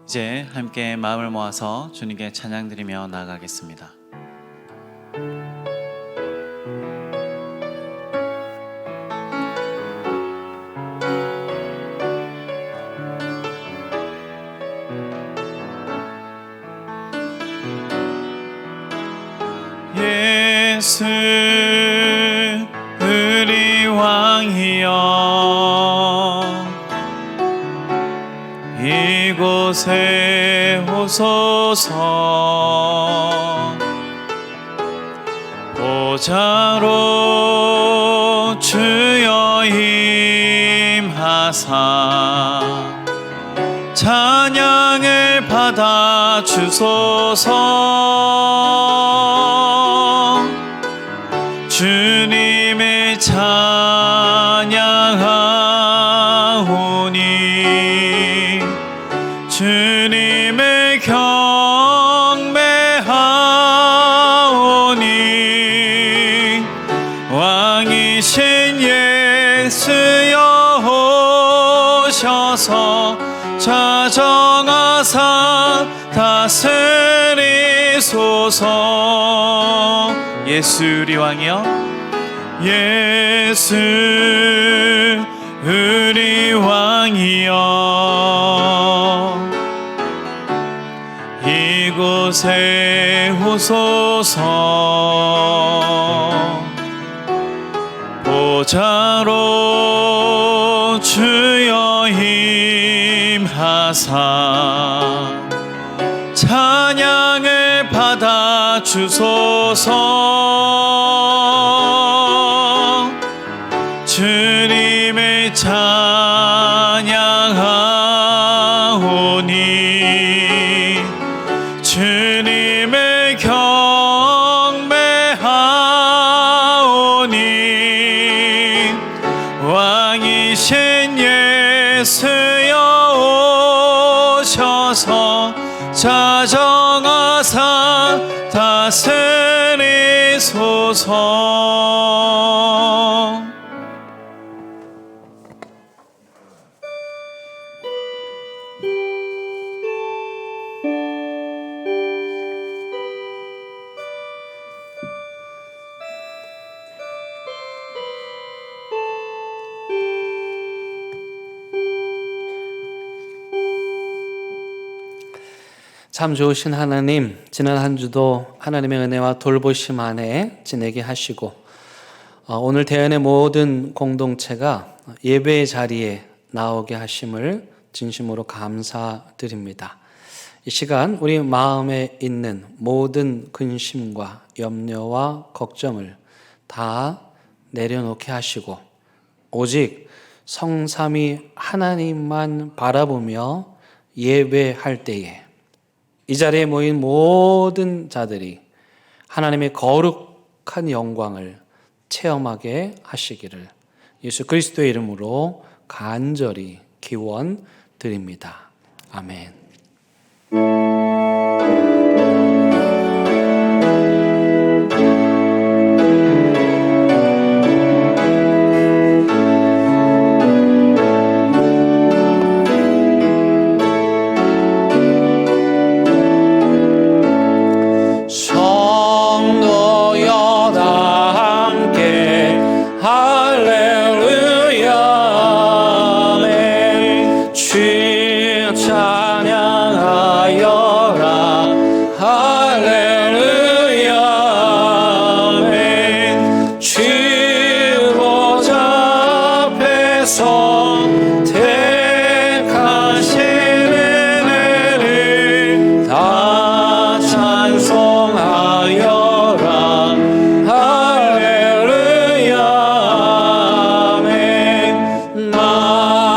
이제 함께 마음을 모아서 주님께 찬양드리며 나아가겠습니다. 예수 우리 왕이여 이곳에 오소서. 보좌로 주여 임하사 찬양을 받아 주소서. 주님을 찬양하오니 주님을 경배하오니 왕이신 예수여 오셔서 좌정하사 다스리소서. 예수 우리 왕이여 예수 우리 왕이여 이곳에 오소서. 보좌로 주여 임하사 찬양을 받아 주소서. 주님을 찬양하오니 주님을 경배하오니 왕이신 예수여 오셔서 좌정하사 다스리소서. 참 좋으신 하나님, 지난 한 주도 하나님의 은혜와 돌보심 안에 지내게 하시고 오늘 대안의 모든 공동체가 예배의 자리에 나오게 하심을 진심으로 감사드립니다. 이 시간 우리 마음에 있는 모든 근심과 염려와 걱정을 다 내려놓게 하시고 오직 성삼위 하나님만 바라보며 예배할 때에 이 자리에 모인 모든 자들이 하나님의 거룩한 영광을 체험하게 하시기를 예수 그리스도의 이름으로 간절히 기원드립니다. 아멘.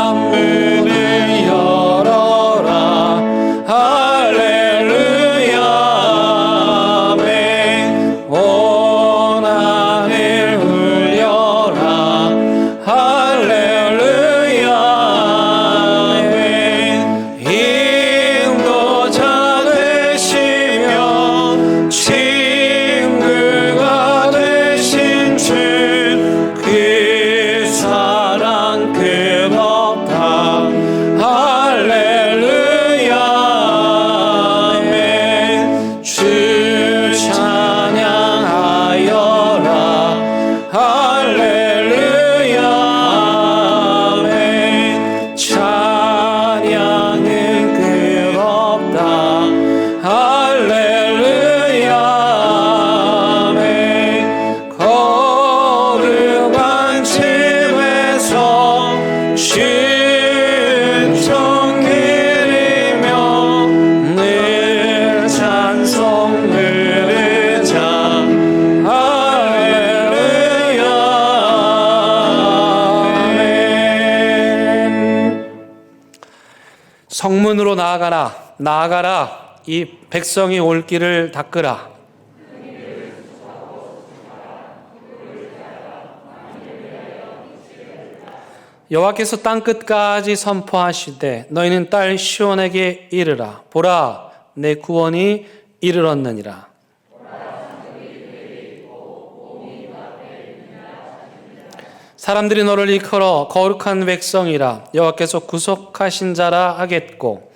만문을 열어라 할렐루야 성문으로 나아가라. 나아가라. 이 백성이 올 길을 닦으라. 여호와께서 땅 끝까지 선포하시되 너희는 딸 시온에게 이르라. 보라, 내 구원이 이르렀느니라. 사람들이 너를 일컬어 거룩한 백성이라 여호와께서 구속하신 자라 하겠고,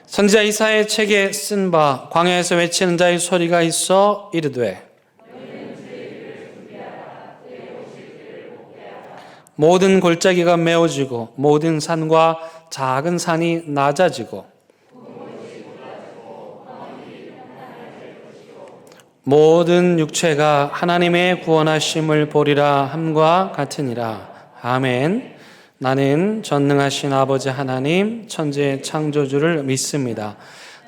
선지자 이사야의 책에 쓴 바 광야에서 외치는 자의 소리가 있어 이르되 모든 골짜기가 메워지고 모든 산과 작은 산이 낮아지고 모든 육체가 하나님의 구원하심을 보리라 함과 같으니라. 아멘. 나는 전능하신 아버지 하나님 천지의 창조주를 믿습니다.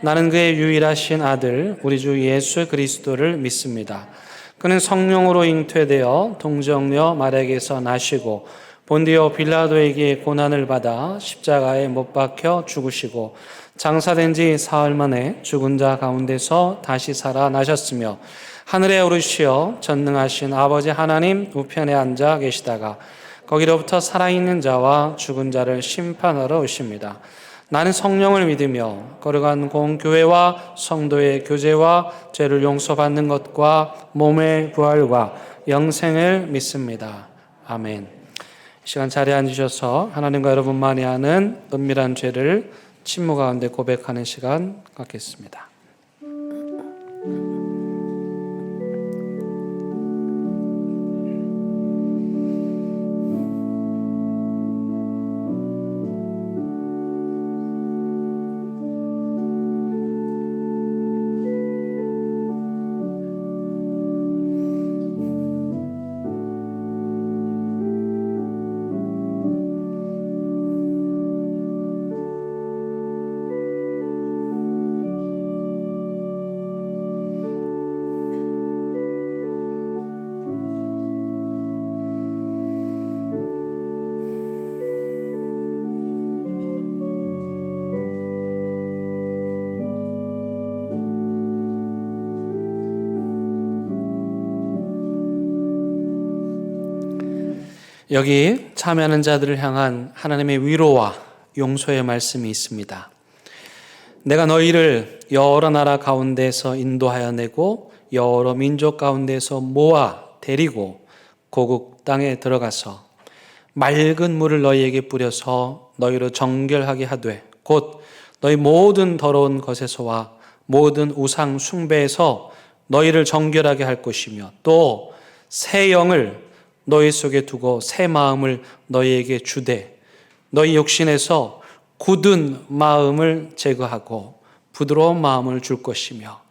나는 그의 유일하신 아들 우리 주 예수 그리스도를 믿습니다. 그는 성령으로 잉태되어 동정녀 마리아에게서 나시고 본디오 빌라도에게 고난을 받아 십자가에 못 박혀 죽으시고 장사된 지 사흘 만에 죽은 자 가운데서 다시 살아나셨으며 하늘에 오르시어 전능하신 아버지 하나님 우편에 앉아 계시다가 거기로부터 살아있는 자와 죽은 자를 심판하러 오십니다. 나는 성령을 믿으며 거룩한 공교회와 성도의 교제와 죄를 용서받는 것과 몸의 부활과 영생을 믿습니다. 아멘. 이 시간 자리에 앉으셔서 하나님과 여러분만이 아는 은밀한 죄를 침묵 가운데 고백하는 시간 갖겠습니다. 여기 참여하는 자들을 향한 하나님의 위로와 용서의 말씀이 있습니다. 내가 너희를 여러 나라 가운데서 인도하여 내고 여러 민족 가운데서 모아 데리고 고국 땅에 들어가서 맑은 물을 너희에게 뿌려서 너희로 정결하게 하되 곧 너희 모든 더러운 것에서와 모든 우상 숭배에서 너희를 정결하게 할 것이며 또 새 영을 너희 속에 두고 새 마음을 너희에게 주되 너희 육신에서 굳은 마음을 제거하고 부드러운 마음을 줄 것이며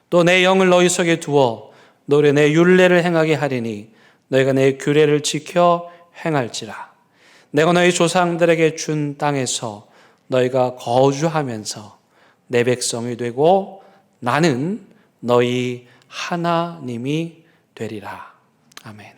또 내 영을 너희 속에 두어 너희 내 율례를 행하게 하리니 너희가 내 규례를 지켜 행할지라. 내가 너희 조상들에게 준 땅에서 너희가 거주하면서 내 백성이 되고 나는 너희 하나님이 되리라. 아멘.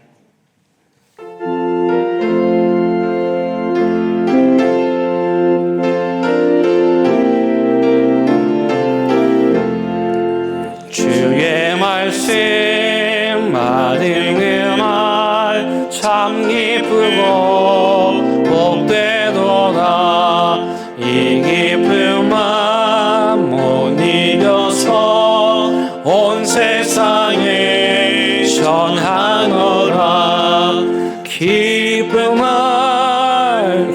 주의 말씀 받은 말 참 기쁘고 복되도다. 이 기쁜 마음 못 이겨서 온 세상에 전하노라. 기쁜 말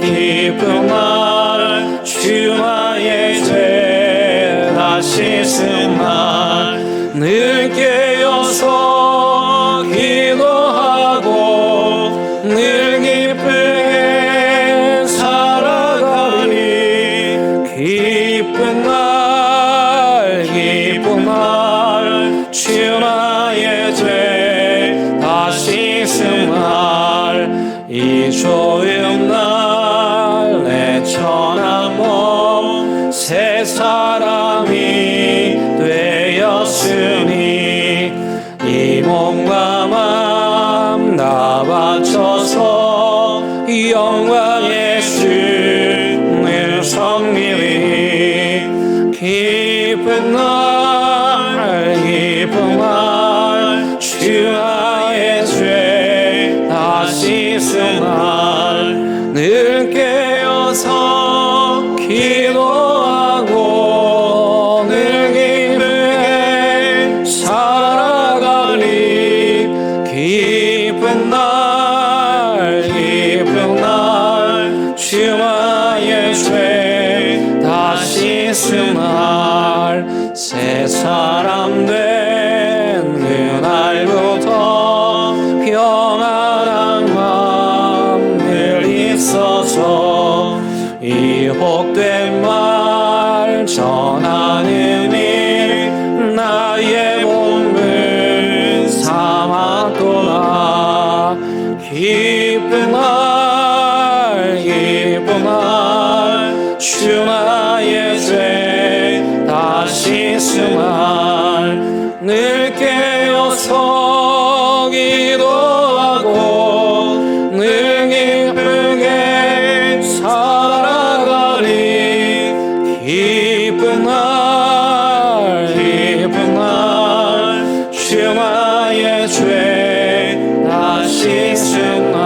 주마의 죄 다 씻은 날 늘 깨어서 기도하고 늘 기쁘게 살아가니 기쁜 날 주마의 죄 다 씻은 날 이 좋은 날 내 천한 몸 새 사람이 되었으니 이 몸과 마음 다 바쳐서 주셔서 영광의 주의 성님이 기쁜 날 주의 죄 다 씻은 날 늘 깨어서 기도하고 늘 기쁘게 살아가리. 기쁜 날 주의 죄 다 씻은 날 새 사람 된 그날부터 평안한 마음 늘 있어서 이 복된 말 전하는 일 나의 몸을 삼았도다. 기쁜 날 주의 죄 다 씻은 날 늘 깨어서 기도하고 늘 기쁘게 살아가리. 기쁜 날 주의 죄 다 씻은 날.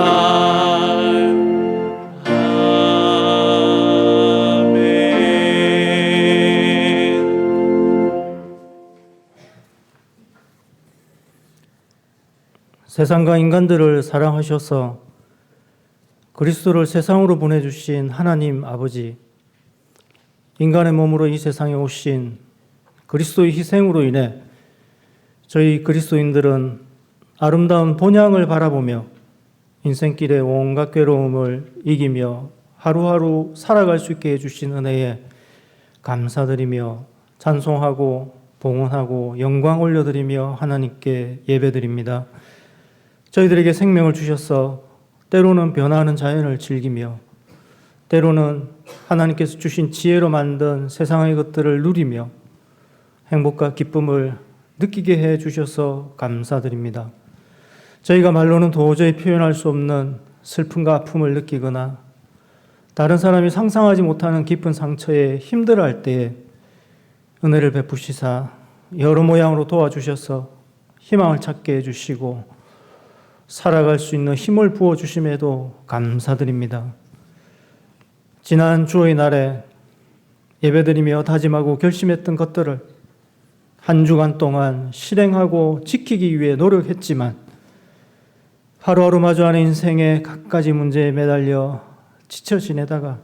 세상과 인간들을 사랑하셔서 그리스도를 세상으로 보내주신 하나님 아버지, 인간의 몸으로 이 세상에 오신 그리스도의 희생으로 인해 저희 그리스도인들은 아름다운 본향을 바라보며 인생길의 온갖 괴로움을 이기며 하루하루 살아갈 수 있게 해주신 은혜에 감사드리며 찬송하고 봉헌하고 영광 올려드리며 하나님께 예배드립니다. 저희들에게 생명을 주셔서 때로는 변화하는 자연을 즐기며 때로는 하나님께서 주신 지혜로 만든 세상의 것들을 누리며 행복과 기쁨을 느끼게 해 주셔서 감사드립니다. 저희가 말로는 도저히 표현할 수 없는 슬픔과 아픔을 느끼거나 다른 사람이 상상하지 못하는 깊은 상처에 힘들어할 때에 은혜를 베푸시사 여러 모양으로 도와주셔서 희망을 찾게 해주시고 살아갈 수 있는 힘을 부어주심에도 감사드립니다. 지난 주의 날에 예배드리며 다짐하고 결심했던 것들을 한 주간 동안 실행하고 지키기 위해 노력했지만 하루하루 마주하는 인생의 갖가지 문제에 매달려 지쳐 지내다가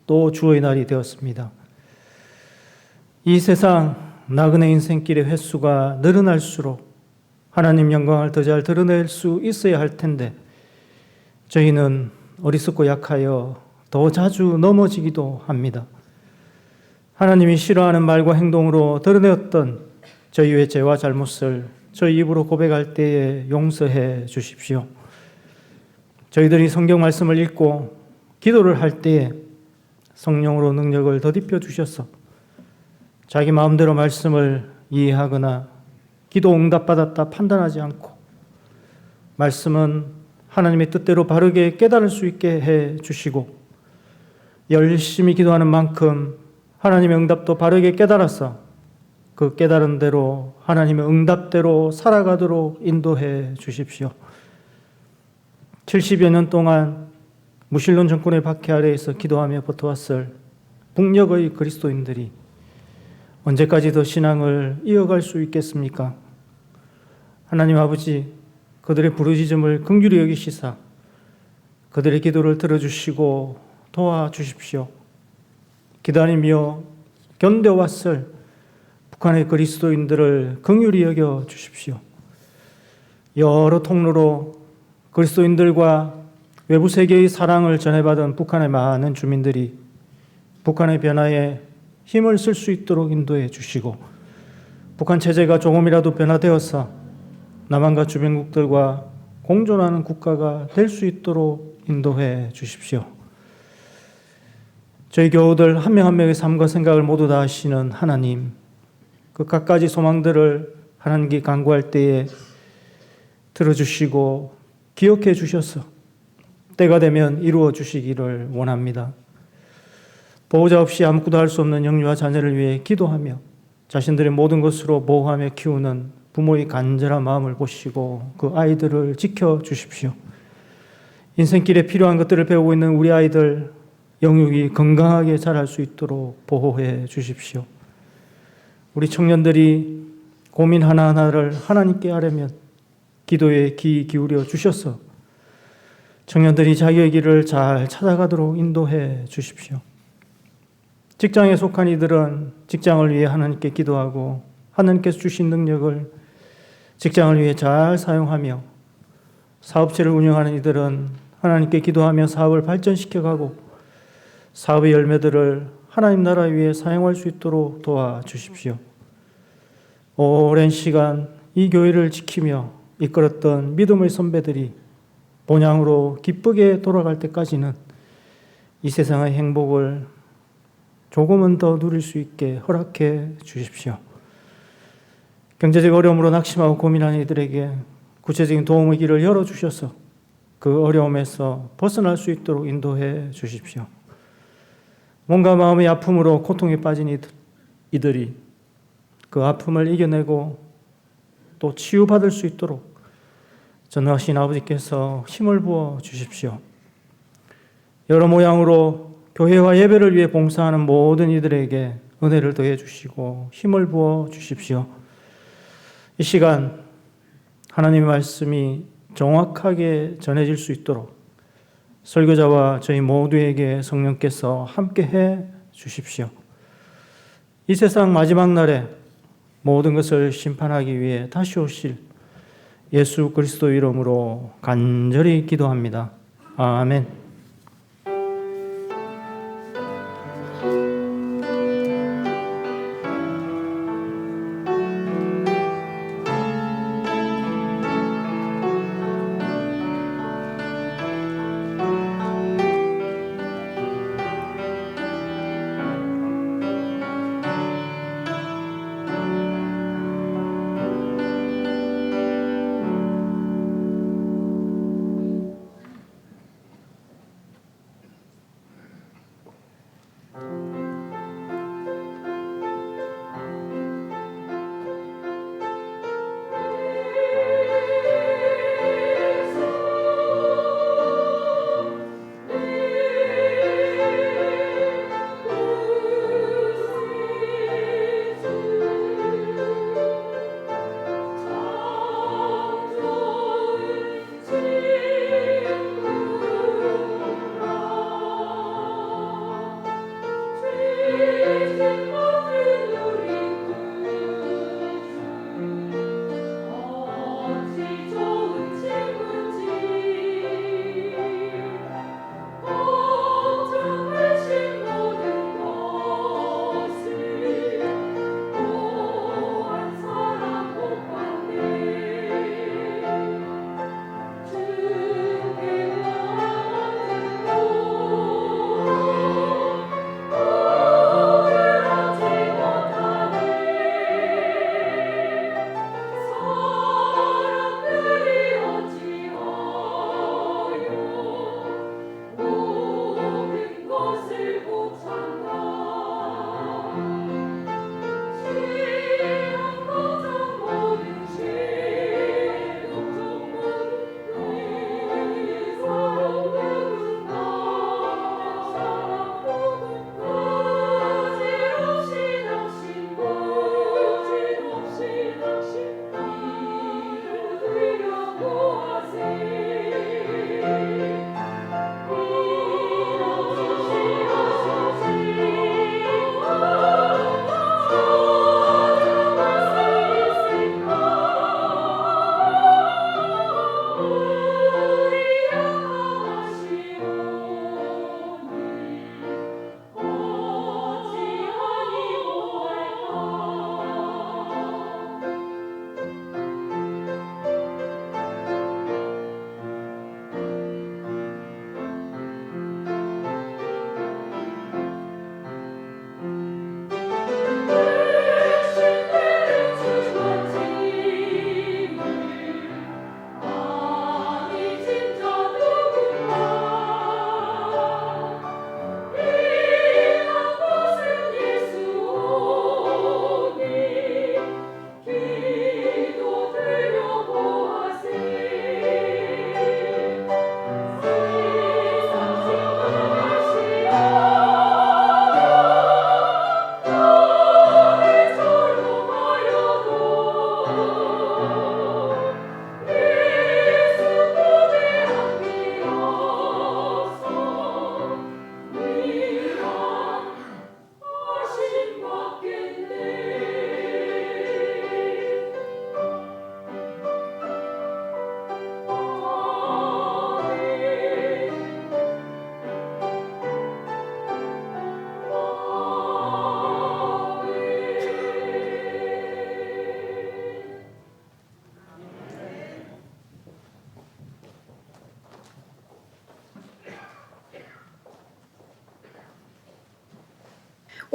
또 주의 날이 되었습니다. 이 세상 나그네 인생길의 횟수가 늘어날수록 하나님 영광을 더 잘 드러낼 수 있어야 할 텐데 저희는 어리석고 약하여 더 자주 넘어지기도 합니다. 하나님이 싫어하는 말과 행동으로 드러내었던 저희의 죄와 잘못을 저희 입으로 고백할 때에 용서해 주십시오. 저희들이 성경 말씀을 읽고 기도를 할 때에 성령으로 능력을 덧입혀 주셔서 자기 마음대로 말씀을 이해하거나 기도 응답받았다 판단하지 않고 말씀은 하나님의 뜻대로 바르게 깨달을 수 있게 해 주시고 열심히 기도하는 만큼 하나님의 응답도 바르게 깨달아서 그 깨달은 대로 하나님의 응답대로 살아가도록 인도해 주십시오. 70여 년 동안 무신론 정권의 박해 아래에서 기도하며 버텨왔을 북녘의 그리스도인들이 언제까지 더 신앙을 이어갈 수 있겠습니까? 하나님 아버지, 그들의 부르짖음을 긍휼히 여기시사 그들의 기도를 들어주시고 도와주십시오. 기다리며 견뎌왔을 북한의 그리스도인들을 긍휼히 여겨 주십시오. 여러 통로로 그리스도인들과 외부 세계의 사랑을 전해받은 북한의 많은 주민들이 북한의 변화에 힘을 쓸 수 있도록 인도해 주시고 북한 체제가 조금이라도 변화되어서 남한과 주변국들과 공존하는 국가가 될 수 있도록 인도해 주십시오. 저희 교우들 한 명 한 명의 삶과 생각을 모두 다 아시는 하나님, 그 갖가지 소망들을 하나님께 간구할 때에 들어주시고 기억해 주셔서 때가 되면 이루어 주시기를 원합니다. 보호자 없이 아무것도 할 수 없는 영유아 자녀를 위해 기도하며 자신들의 모든 것으로 보호하며 키우는 부모의 간절한 마음을 보시고 그 아이들을 지켜주십시오. 인생길에 필요한 것들을 배우고 있는 우리 아이들 영육이 건강하게 자랄 수 있도록 보호해 주십시오. 우리 청년들이 고민 하나하나를 하나님께 하려면 기도에 귀 기울여 주셔서 청년들이 자기의 길을 잘 찾아가도록 인도해 주십시오. 직장에 속한 이들은 직장을 위해 하나님께 기도하고 하나님께서 주신 능력을 직장을 위해 잘 사용하며 사업체를 운영하는 이들은 하나님께 기도하며 사업을 발전시켜가고 사업의 열매들을 하나님 나라 위해 사용할 수 있도록 도와주십시오. 오랜 시간 이 교회를 지키며 이끌었던 믿음의 선배들이 본향으로 기쁘게 돌아갈 때까지는 이 세상의 행복을 조금은 더 누릴 수 있게 허락해 주십시오. 경제적 어려움으로 낙심하고 고민하는 이들에게 구체적인 도움의 길을 열어주셔서 그 어려움에서 벗어날 수 있도록 인도해 주십시오. 몸과 마음의 아픔으로 고통에 빠진 이들이 그 아픔을 이겨내고 또 치유받을 수 있도록 전능하신 아버지께서 힘을 부어 주십시오. 여러 모양으로 교회와 예배를 위해 봉사하는 모든 이들에게 은혜를 더해 주시고 힘을 부어 주십시오. 이 시간 하나님의 말씀이 정확하게 전해질 수 있도록 설교자와 저희 모두에게 성령께서 함께해 주십시오. 이 세상 마지막 날에 모든 것을 심판하기 위해 다시 오실 예수 그리스도 이름으로 간절히 기도합니다. 아멘.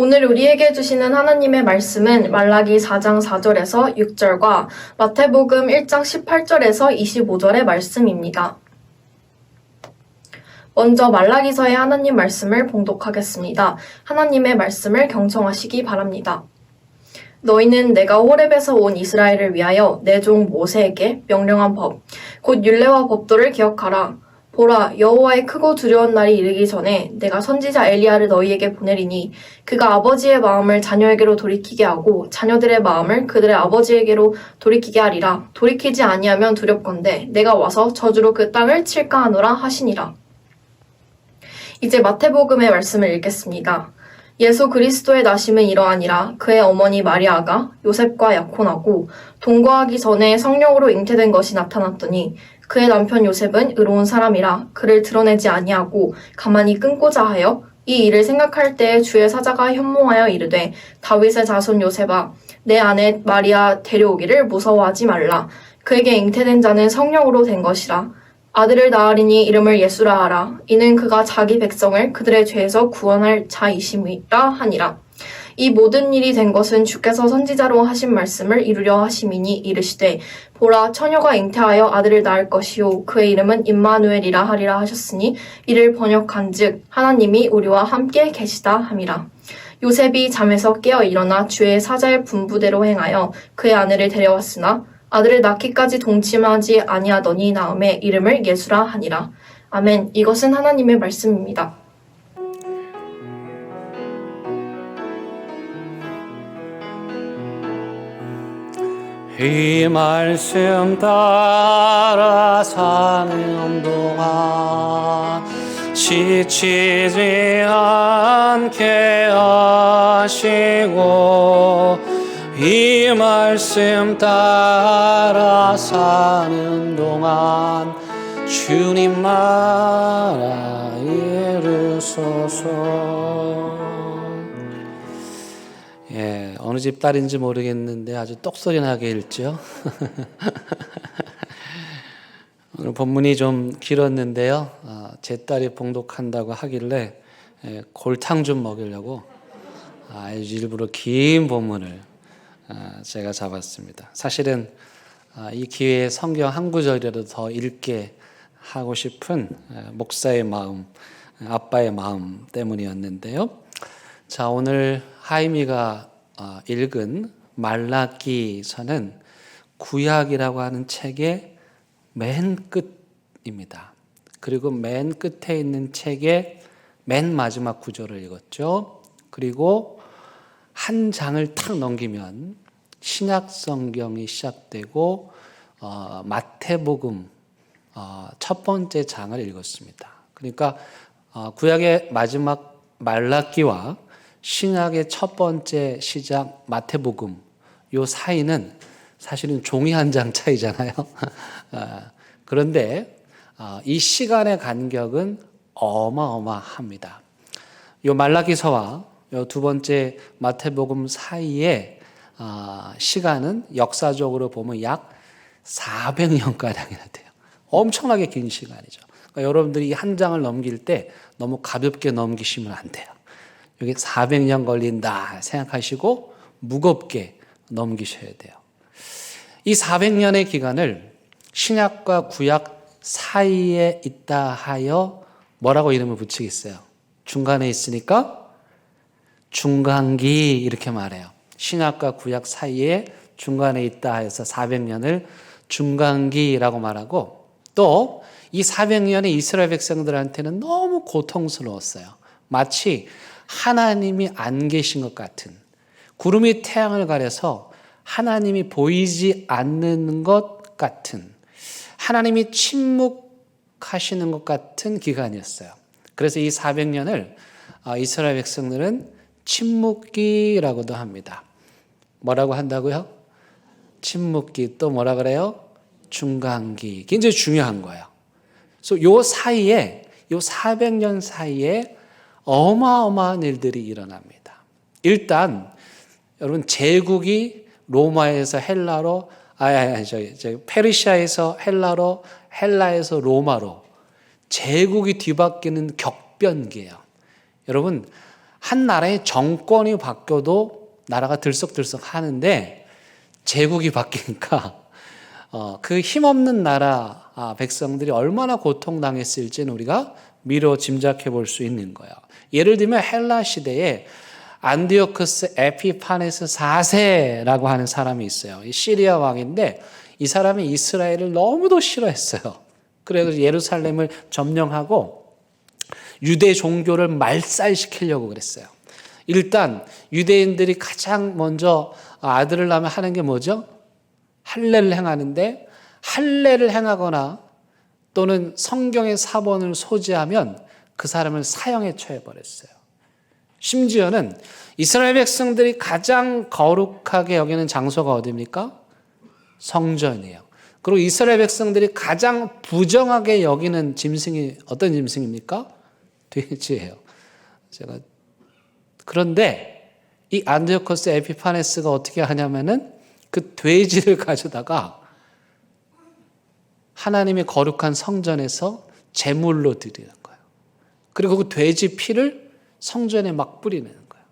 오늘 우리에게 주시는 하나님의 말씀은 말라기 4장 4절에서 6절과 마태복음 1장 18절에서 25절의 말씀입니다. 먼저 말라기서의 하나님 말씀을 봉독하겠습니다. 하나님의 말씀을 경청하시기 바랍니다. 너희는 내가 호렙에서 온 이스라엘을 위하여 내 종 모세에게 명령한 법, 곧 율례와 법도를 기억하라. 보라, 여호와의 크고 두려운 날이 이르기 전에 내가 선지자 엘리야를 너희에게 보내리니 그가 아버지의 마음을 자녀에게로 돌이키게 하고 자녀들의 마음을 그들의 아버지에게로 돌이키게 하리라. 돌이키지 아니하면 두렵건대 내가 와서 저주로 그 땅을 칠까 하노라 하시니라. 이제 마태복음의 말씀을 읽겠습니다. 예수 그리스도의 나심은 이러하니라. 그의 어머니 마리아가 요셉과 약혼하고 동거하기 전에 성령으로 잉태된 것이 나타났더니 그의 남편 요셉은 의로운 사람이라 그를 드러내지 아니하고 가만히 끊고자 하여 이 일을 생각할 때에 주의 사자가 현몽하여 이르되 다윗의 자손 요셉아 내 아내 마리아 데려오기를 무서워하지 말라. 그에게 잉태된 자는 성령으로 된 것이라. 아들을 낳으리니 이름을 예수라 하라. 이는 그가 자기 백성을 그들의 죄에서 구원할 자이심이라 하니라. 이 모든 일이 된 것은 주께서 선지자로 하신 말씀을 이루려 하심이니 이르시되 보라 처녀가 잉태하여 아들을 낳을 것이요 그의 이름은 임마누엘이라 하리라 하셨으니 이를 번역한즉 하나님이 우리와 함께 계시다 함이라. 요셉이 잠에서 깨어 일어나 주의 사자의 분부대로 행하여 그의 아내를 데려왔으나 아들을 낳기까지 동침하지 아니하더니 낳음에 이름을 예수라 하니라. 아멘. 이것은 하나님의 말씀입니다. 이 말씀 따라 사는 동안 지치지 않게 하시고 이 말씀 따라 사는 동안 주님 나라 이루소서. 예, 어느 집 딸인지 모르겠는데 아주 똑소리 나게 읽죠. 오늘 본문이 좀 길었는데요. 제 딸이 봉독한다고 하길래 골탕 좀 먹이려고 아주 일부러 긴 본문을 제가 잡았습니다. 사실은 이 기회에 성경 한 구절이라도 더 읽게 하고 싶은 목사의 마음, 아빠의 마음 때문이었는데요. 자, 오늘 하임이가 읽은 말라기서는 구약이라고 하는 책의 맨 끝입니다. 그리고 맨 끝에 있는 책의 맨 마지막 구절을 읽었죠. 그리고 한 장을 탁 넘기면 신약 성경이 시작되고 마태복음 첫 번째 장을 읽었습니다. 그러니까 구약의 마지막 말라기와 신약의 첫 번째 시작 마태복음 요 사이는 사실은 종이 한 장 차이잖아요. 그런데 이 시간의 간격은 어마어마합니다. 요 말라기서와 요 두 번째 마태복음 사이의 시간은 역사적으로 보면 약 400년가량이나 돼요. 엄청나게 긴 시간이죠. 그러니까 여러분들이 한 장을 넘길 때 너무 가볍게 넘기시면 안 돼요. 여기 400년 걸린다 생각하시고 무겁게 넘기셔야 돼요. 이 400년의 기간을 신약과 구약 사이에 있다 하여 뭐라고 이름을 붙이겠어요? 중간에 있으니까 중간기 이렇게 말해요. 신약과 구약 사이에 중간에 있다 해서 400년을 중간기라고 말하고 또 이 400년의 이스라엘 백성들한테는 너무 고통스러웠어요. 마치 하나님이 안 계신 것 같은 구름이 태양을 가려서 하나님이 보이지 않는 것 같은 하나님이 침묵하시는 것 같은 기간이었어요. 그래서 이 400년을 이스라엘 백성들은 침묵기라고도 합니다. 뭐라고 한다고요? 침묵기 또 뭐라 그래요? 중간기. 굉장히 중요한 거예요. 그래서 요 사이에 요 400년 사이에 어마어마한 일들이 일어납니다. 일단 여러분 제국이 로마에서 헬라로 페르시아에서 헬라로 헬라에서 로마로 제국이 뒤바뀌는 격변기예요. 여러분 한 나라의 정권이 바뀌어도 나라가 들썩들썩 하는데 제국이 바뀌니까 그 힘없는 나라 백성들이 얼마나 고통당했을지는 우리가 미뤄 짐작해 볼 수 있는 거예요. 예를 들면 헬라 시대에 안디오쿠스 에피파네스 4세라고 하는 사람이 있어요. 이 시리아 왕인데 이 사람이 이스라엘을 너무도 싫어했어요. 그래서 예루살렘을 점령하고 유대 종교를 말살시키려고 그랬어요. 일단 유대인들이 가장 먼저 아들을 낳으면 하는 게 뭐죠? 할례를 행하는데 할례를 행하거나 또는 성경의 사본을 소지하면 그 사람을 사형에 처해버렸어요. 심지어는 이스라엘 백성들이 가장 거룩하게 여기는 장소가 어디입니까? 성전이에요. 그리고 이스라엘 백성들이 가장 부정하게 여기는 짐승이 어떤 짐승입니까? 돼지예요. 그런데 이 안디오코스 에피파네스가 어떻게 하냐면은 그 돼지를 가져다가 하나님의 거룩한 성전에서 제물로 드리는 거예요. 그리고 그 돼지 피를 성전에 막 뿌리는 거예요.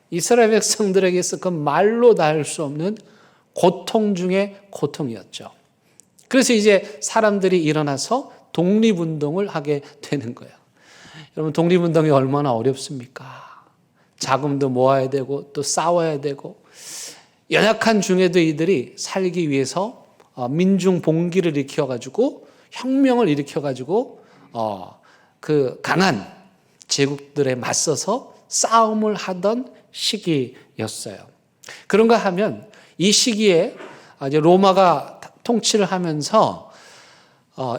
이스라엘 백성들에게서 그 말로 다 할 수 없는 고통 중에 고통이었죠. 그래서 이제 사람들이 일어나서 독립운동을 하게 되는 거예요. 여러분, 독립운동이 얼마나 어렵습니까? 자금도 모아야 되고 또 싸워야 되고 연약한 중에도 이들이 살기 위해서 민중 봉기를 일으켜가지고 혁명을 일으켜가지고 그 강한 제국들에 맞서서 싸움을 하던 시기였어요. 그런가 하면 이 시기에 이제 로마가 통치를 하면서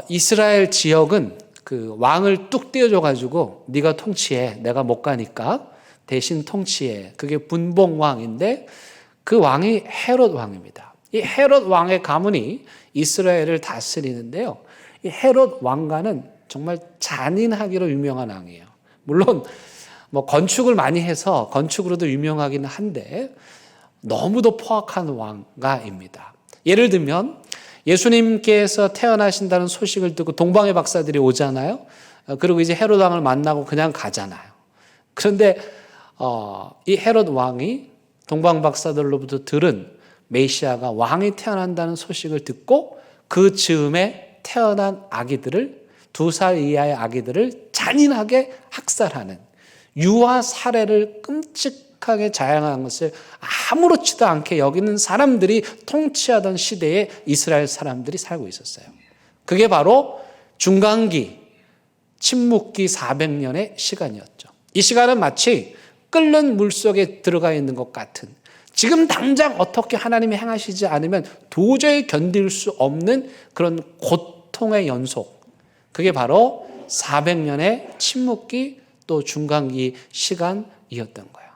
이스라엘 지역은 그 왕을 뚝 떼어줘가지고 네가 통치해, 내가 못 가니까 대신 통치해. 그게 분봉왕인데 그 왕이 헤롯 왕입니다. 이 헤롯 왕의 가문이 이스라엘을 다스리는데요. 이 헤롯 왕가는 정말 잔인하기로 유명한 왕이에요. 물론 뭐 건축을 많이 해서 건축으로도 유명하기는 한데 너무도 포악한 왕가입니다. 예를 들면 예수님께서 태어나신다는 소식을 듣고 동방의 박사들이 오잖아요. 그리고 이제 헤롯 왕을 만나고 그냥 가잖아요. 그런데 이 헤롯 왕이 동방 박사들로부터 들은 메시아가 왕이 태어난다는 소식을 듣고 그 즈음에 태어난 아기들을 2살 이하의 아기들을 잔인하게 학살하는 유아 살해를 끔찍하게 자행한 것을 아무렇지도 않게 여기는 사람들이 통치하던 시대에 이스라엘 사람들이 살고 있었어요. 그게 바로 중간기 침묵기 400년의 시간이었죠. 이 시간은 마치 끓는 물속에 들어가 있는 것 같은, 지금 당장 어떻게 하나님이 행하시지 않으면 도저히 견딜 수 없는 그런 고통의 연속, 그게 바로 400년의 침묵기 또 중간기 시간이었던 거예요.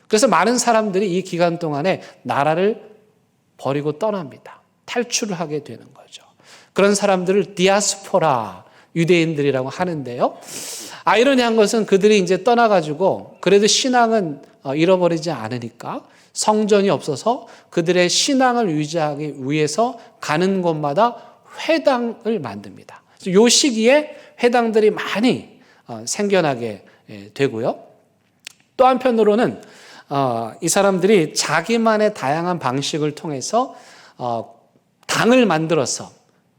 그래서 많은 사람들이 이 기간 동안에 나라를 버리고 떠납니다. 탈출을 하게 되는 거죠. 그런 사람들을 디아스포라 유대인들이라고 하는데요. 아이러니한 것은 그들이 이제 떠나가지고 그래도 신앙은 잃어버리지 않으니까 성전이 없어서 그들의 신앙을 유지하기 위해서 가는 곳마다 회당을 만듭니다. 이 시기에 회당들이 많이 생겨나게 되고요. 또 한편으로는 이 사람들이 자기만의 다양한 방식을 통해서 당을 만들어서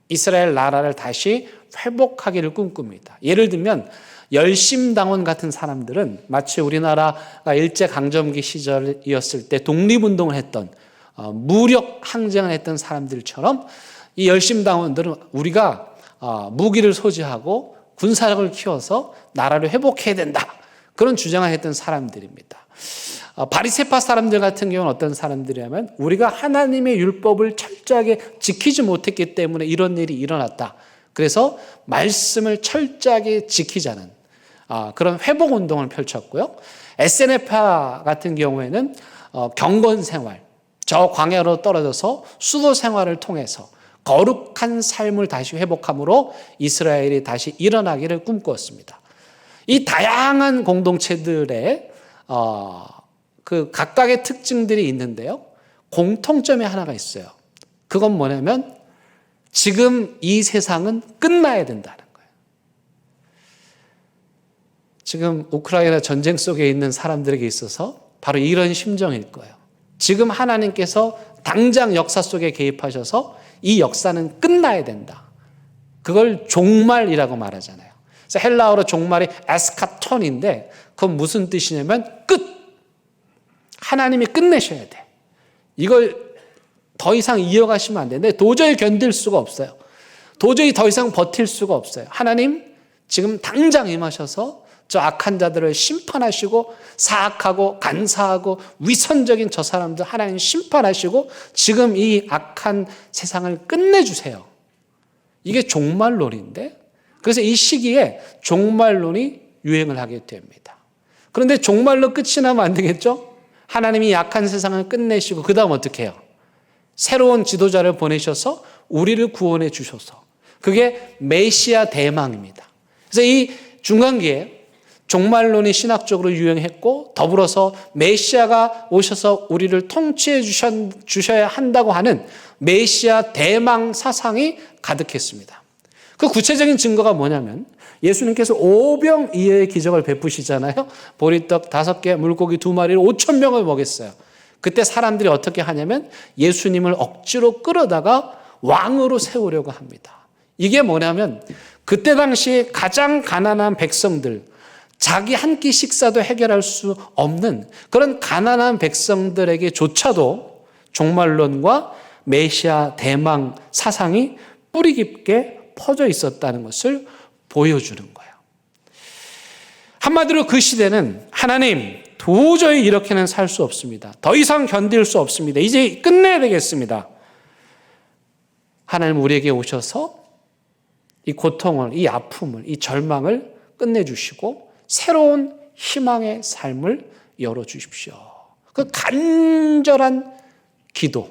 이스라엘 나라를 다시 회복하기를 꿈꿉니다. 예를 들면 열심당원 같은 사람들은 마치 우리나라가 일제강점기 시절이었을 때 독립운동을 했던 무력 항쟁을 했던 사람들처럼 이 열심당원들은 우리가 무기를 소지하고 군사력을 키워서 나라를 회복해야 된다, 그런 주장을 했던 사람들입니다. 바리새파 사람들 같은 경우는 어떤 사람들이냐면 우리가 하나님의 율법을 철저하게 지키지 못했기 때문에 이런 일이 일어났다, 그래서 말씀을 철저하게 지키자는 그런 회복운동을 펼쳤고요. SNF파 같은 경우에는 경건 생활, 저 광야로 떨어져서 수도 생활을 통해서 거룩한 삶을 다시 회복함으로 이스라엘이 다시 일어나기를 꿈꾸었습니다. 이 다양한 공동체들의 그 각각의 특징들이 있는데요. 공통점이 하나가 있어요. 그건 뭐냐면 지금 이 세상은 끝나야 된다는 거예요. 지금 우크라이나 전쟁 속에 있는 사람들에게 있어서 바로 이런 심정일 거예요. 지금 하나님께서 당장 역사 속에 개입하셔서 이 역사는 끝나야 된다. 그걸 종말이라고 말하잖아요. 그래서 헬라어로 종말이 에스카톤인데 그건 무슨 뜻이냐면 끝. 하나님이 끝내셔야 돼. 이걸 더 이상 이어가시면 안 되는데 도저히 견딜 수가 없어요. 도저히 더 이상 버틸 수가 없어요. 하나님 지금 당장 임하셔서 저 악한 자들을 심판하시고 사악하고 간사하고 위선적인 저 사람들 하나님 심판하시고 지금 이 악한 세상을 끝내주세요. 이게 종말론인데 그래서 이 시기에 종말론이 유행을 하게 됩니다. 그런데 종말로 끝이 나면 안 되겠죠? 하나님이 약한 세상을 끝내시고 그 다음 어떻게 해요? 새로운 지도자를 보내셔서 우리를 구원해 주셔서 그게 메시아 대망입니다. 그래서 이 중간기에 종말론이 신학적으로 유행했고 더불어서 메시아가 오셔서 우리를 통치해 주셔야 한다고 하는 메시아 대망 사상이 가득했습니다. 그 구체적인 증거가 뭐냐면 예수님께서 오병이어의 기적을 베푸시잖아요. 보리떡 5개, 물고기 2마리를 5,000명을 먹였어요. 그때 사람들이 어떻게 하냐면 예수님을 억지로 끌어다가 왕으로 세우려고 합니다. 이게 뭐냐면 그때 당시 가장 가난한 백성들, 자기 한 끼 식사도 해결할 수 없는 그런 가난한 백성들에게조차도 종말론과 메시아 대망 사상이 뿌리 깊게 퍼져 있었다는 것을 보여주는 거예요. 한마디로 그 시대는 하나님 도저히 이렇게는 살 수 없습니다. 더 이상 견딜 수 없습니다. 이제 끝내야 되겠습니다. 하나님 우리에게 오셔서 이 고통을, 이 아픔을, 이 절망을 끝내주시고 새로운 희망의 삶을 열어주십시오. 그 간절한 기도,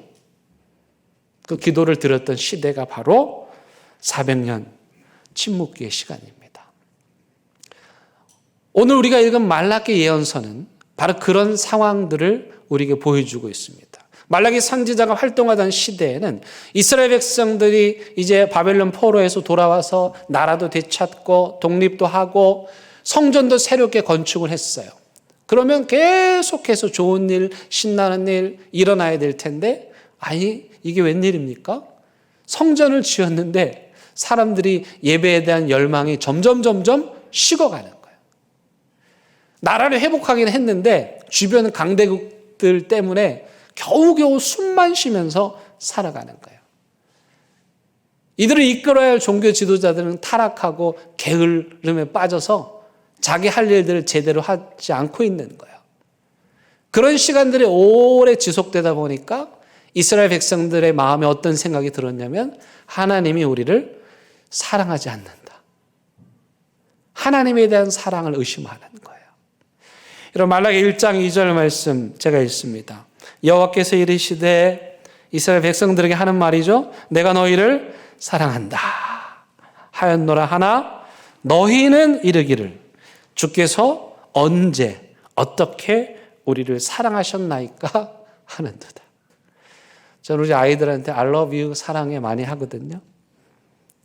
그 기도를 드렸던 시대가 바로 400년 침묵기의 시간입니다. 오늘 우리가 읽은 말라기 예언서는 바로 그런 상황들을 우리에게 보여주고 있습니다. 말라기 선지자가 활동하던 시대에는 이스라엘 백성들이 이제 바벨론 포로에서 돌아와서 나라도 되찾고 독립도 하고 성전도 새롭게 건축을 했어요. 그러면 계속해서 좋은 일, 신나는 일 일어나야 될 텐데 아니 이게 웬일입니까? 성전을 지었는데 사람들이 예배에 대한 열망이 점점 식어가는 거예요. 나라를 회복하긴 했는데 주변 강대국들 때문에 겨우겨우 숨만 쉬면서 살아가는 거예요. 이들을 이끌어야 할 종교 지도자들은 타락하고 게으름에 빠져서 자기 할 일들을 제대로 하지 않고 있는 거예요. 그런 시간들이 오래 지속되다 보니까 이스라엘 백성들의 마음에 어떤 생각이 들었냐면 하나님이 우리를 사랑하지 않는다. 하나님에 대한 사랑을 의심하는 거예요. 여러분 말라기 1장 2절 말씀 제가 읽습니다. 여호와께서 이르시되 이스라엘 백성들에게 하는 말이죠. 내가 너희를 사랑한다 하였노라 하나 너희는 이르기를 주께서 언제 어떻게 우리를 사랑하셨나이까 하는도다. 저는 우리 아이들한테 I love you 사랑해 많이 하거든요.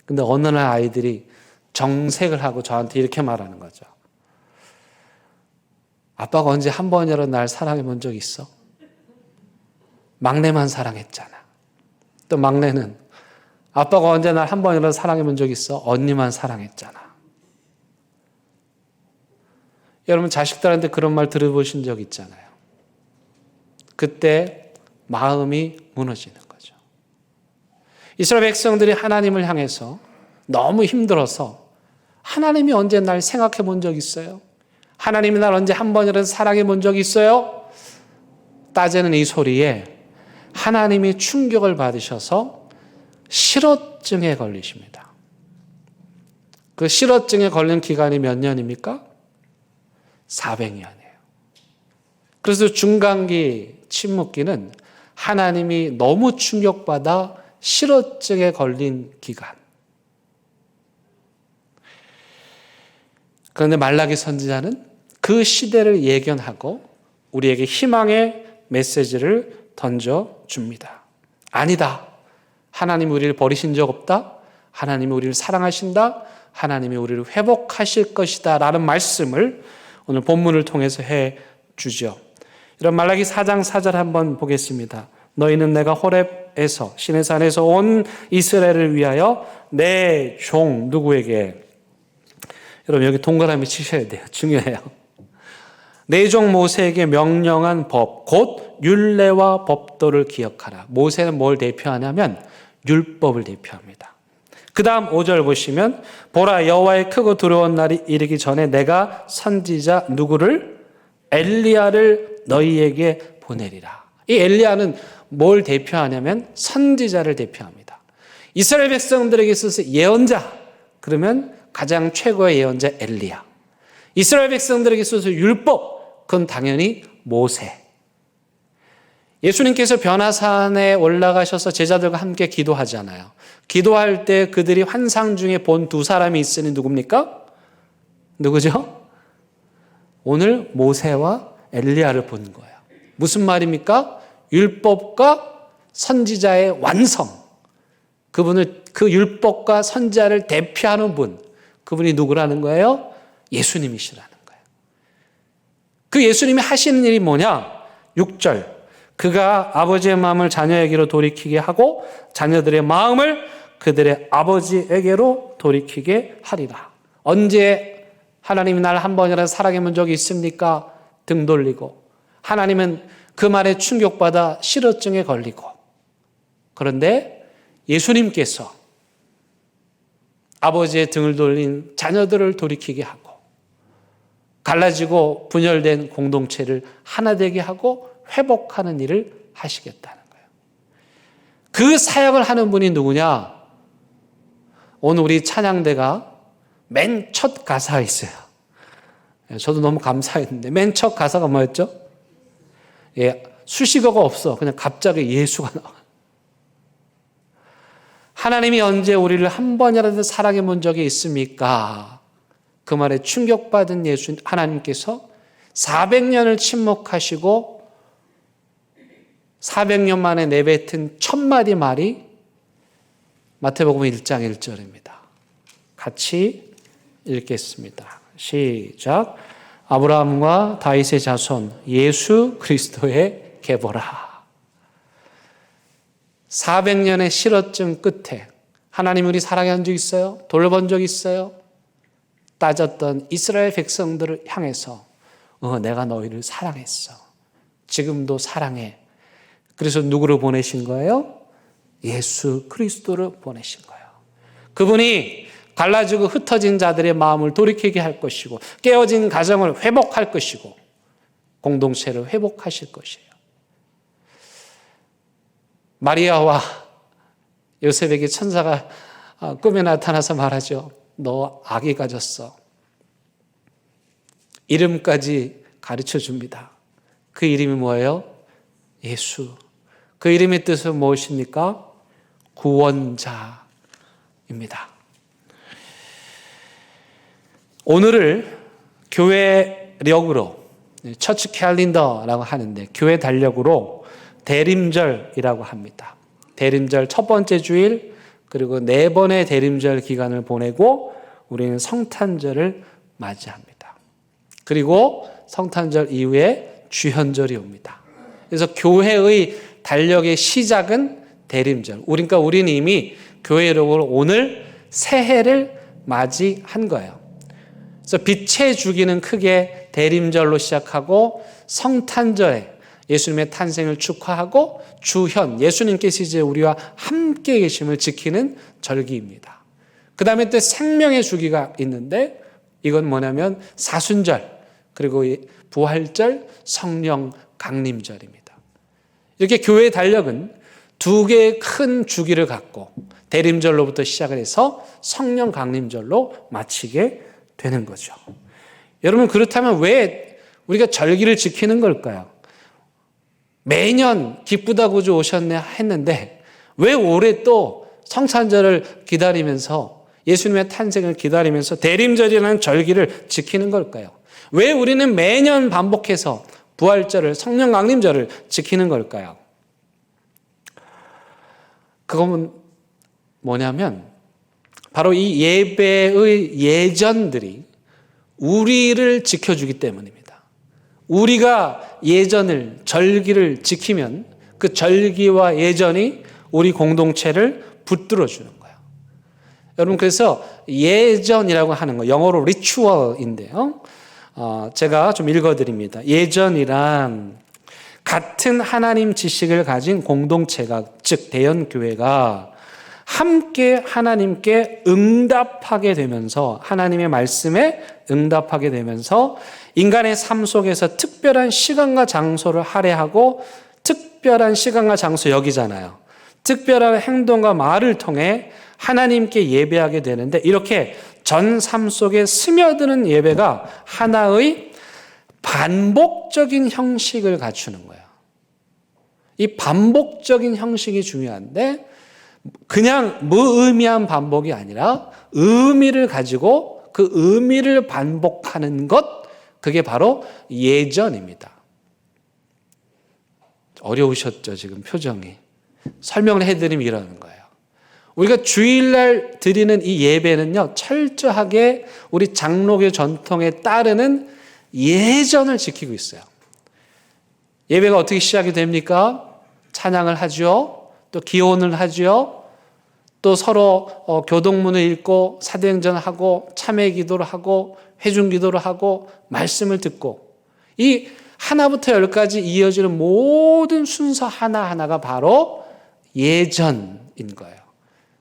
근데 어느 날 아이들이 정색을 하고 저한테 이렇게 말하는 거죠. 아빠가 언제 한 번이라도 날 사랑해 본 적 있어? 막내만 사랑했잖아. 또 막내는 아빠가 언제 날 한 번이라도 사랑해 본 적 있어? 언니만 사랑했잖아. 여러분 자식들한테 그런 말 들어보신 적 있잖아요. 그때 마음이 무너지는 거죠. 이스라엘 백성들이 하나님을 향해서 너무 힘들어서 하나님이 언제 날 생각해 본 적 있어요? 하나님이 날 언제 한 번이라도 사랑해 본 적 있어요? 따지는 이 소리에 하나님이 충격을 받으셔서 실어증에 걸리십니다. 그 실어증에 걸린 기간이 몇 년입니까? 400년이에요. 그래서 중간기 침묵기는 하나님이 너무 충격받아 실어증에 걸린 기간. 그런데 말라기 선지자는 그 시대를 예견하고 우리에게 희망의 메시지를 던져줍니다. 아니다. 하나님 우리를 버리신 적 없다. 하나님이 우리를 사랑하신다. 하나님이 우리를 회복하실 것이다 라는 말씀을 오늘 본문을 통해서 해 주죠. 이런 말라기 4장 4절 한번 보겠습니다. 너희는 내가 호렙에서 시내산에서 온 이스라엘을 위하여 내 종 누구에게, 여러분 여기 동그라미 치셔야 돼요. 중요해요. 내 종 모세에게 명령한 법 곧 율례와 법도를 기억하라. 모세는 뭘 대표하냐면 율법을 대표합니다. 그 다음 5절 보시면 보라 여호와의 크고 두려운 날이 이르기 전에 내가 선지자 누구를? 엘리야를 너희에게 보내리라. 이 엘리야는 뭘 대표하냐면 선지자를 대표합니다. 이스라엘 백성들에게 있어서 예언자, 그러면 가장 최고의 예언자 엘리야. 이스라엘 백성들에게 있어서 율법, 그건 당연히 모세. 예수님께서 변화산에 올라가셔서 제자들과 함께 기도하잖아요. 기도할 때 그들이 환상 중에 본 두 사람이 있으니 누굽니까? 누구죠? 오늘 모세와 엘리야를 본 거예요. 무슨 말입니까? 율법과 선지자의 완성. 그분을, 그 율법과 선지자를 대표하는 분, 그분이 누구라는 거예요? 예수님이시라는 거예요. 그 예수님이 하시는 일이 뭐냐? 6절. 그가 아버지의 마음을 자녀에게로 돌이키게 하고 자녀들의 마음을 그들의 아버지에게로 돌이키게 하리라. 언제 하나님이 날 한 번이라도 사랑해 본 적이 있습니까? 등 돌리고. 하나님은 그 말에 충격받아 실어증에 걸리고. 그런데 예수님께서 아버지의 등을 돌린 자녀들을 돌이키게 하고 갈라지고 분열된 공동체를 하나 되게 하고 회복하는 일을 하시겠다는 거예요. 그 사역을 하는 분이 누구냐? 오늘 우리 찬양대가 맨 첫 가사가 있어요. 저도 너무 감사했는데 맨 첫 가사가 뭐였죠? 예, 수식어가 없어. 그냥 갑자기 예수가 나와. 하나님이 언제 우리를 한 번이라도 사랑해 본 적이 있습니까? 그 말에 충격받은 예수 하나님께서 400년을 침묵하시고 400년 만에 내뱉은 첫 마디 말이 마태복음 1장 1절입니다. 같이 읽겠습니다. 시작. 아브라함과 다윗의 자손 예수 그리스도의 계보라. 400년의 실어증 끝에 하나님 우리 사랑한 적 있어요? 돌본 적 있어요? 따졌던 이스라엘 백성들을 향해서 내가 너희를 사랑했어. 지금도 사랑해. 그래서 누구를 보내신 거예요? 예수 그리스도를 보내신 거예요. 그분이 갈라지고 흩어진 자들의 마음을 돌이키게 할 것이고 깨어진 가정을 회복할 것이고 공동체를 회복하실 것이에요. 마리아와 요셉에게 천사가 꿈에 나타나서 말하죠. 너 아기 가졌어. 이름까지 가르쳐 줍니다. 그 이름이 뭐예요? 예수. 그 이름의 뜻은 무엇입니까? 구원자입니다. 오늘을 교회력으로, 처치 캘린더라고 하는데 교회 달력으로 대림절이라고 합니다. 대림절 첫 번째 주일, 그리고 4번의 대림절 기간을 보내고 우리는 성탄절을 맞이합니다. 그리고 성탄절 이후에 주현절이 옵니다. 그래서 교회의 달력의 시작은 대림절. 그러니까 우리는 이미 교회력으로 오늘 새해를 맞이한 거예요. 그래서 빛의 주기는 크게 대림절로 시작하고 성탄절에 예수님의 탄생을 축하하고 주현, 예수님께서 이제 우리와 함께 계심을 지키는 절기입니다. 그 다음에 또 생명의 주기가 있는데 이건 뭐냐면 사순절, 그리고 부활절, 성령 강림절입니다. 이렇게 교회의 달력은 2개의 큰 주기를 갖고 대림절로부터 시작을 해서 성령 강림절로 마치게 되는 거죠. 여러분, 그렇다면 왜 우리가 절기를 지키는 걸까요? 매년 기쁘다고 오셨네 했는데 왜 올해 또 성탄절을 기다리면서 예수님의 탄생을 기다리면서 대림절이라는 절기를 지키는 걸까요? 왜 우리는 매년 반복해서 부활절을, 성령 강림절을 지키는 걸까요? 그건 뭐냐면 바로 이 예배의 예전들이 우리를 지켜주기 때문입니다. 우리가 예전을, 절기를 지키면 그 절기와 예전이 우리 공동체를 붙들어주는 거예요. 여러분, 그래서 예전이라고 하는 거, 영어로 리추얼인데요. 제가 좀 읽어드립니다. 예전이란 같은 하나님 지식을 가진 공동체가, 즉 대연교회가 함께 하나님께 응답하게 되면서, 하나님의 말씀에 응답하게 되면서 인간의 삶 속에서 특별한 시간과 장소를 할애하고 특별한 시간과 장소 여기잖아요. 특별한 행동과 말을 통해 하나님께 예배하게 되는데, 이렇게 전 삶 속에 스며드는 예배가 하나의 반복적인 형식을 갖추는 거예요. 이 반복적인 형식이 중요한데, 그냥 무의미한 반복이 아니라 의미를 가지고 그 의미를 반복하는 것, 그게 바로 예전입니다. 어려우셨죠, 지금 표정이. 설명을 해드리면 이러는 거예요. 우리가 주일날 드리는 이 예배는요, 철저하게 우리 장로교 전통에 따르는 예전을 지키고 있어요. 예배가 어떻게 시작이 됩니까? 찬양을 하죠. 또 기원을 하죠. 또 서로 교동문을 읽고 사도행전을 하고 참회 기도를 하고 회중 기도를 하고 말씀을 듣고, 이 하나부터 열까지 이어지는 모든 순서 하나하나가 바로 예전인 거예요.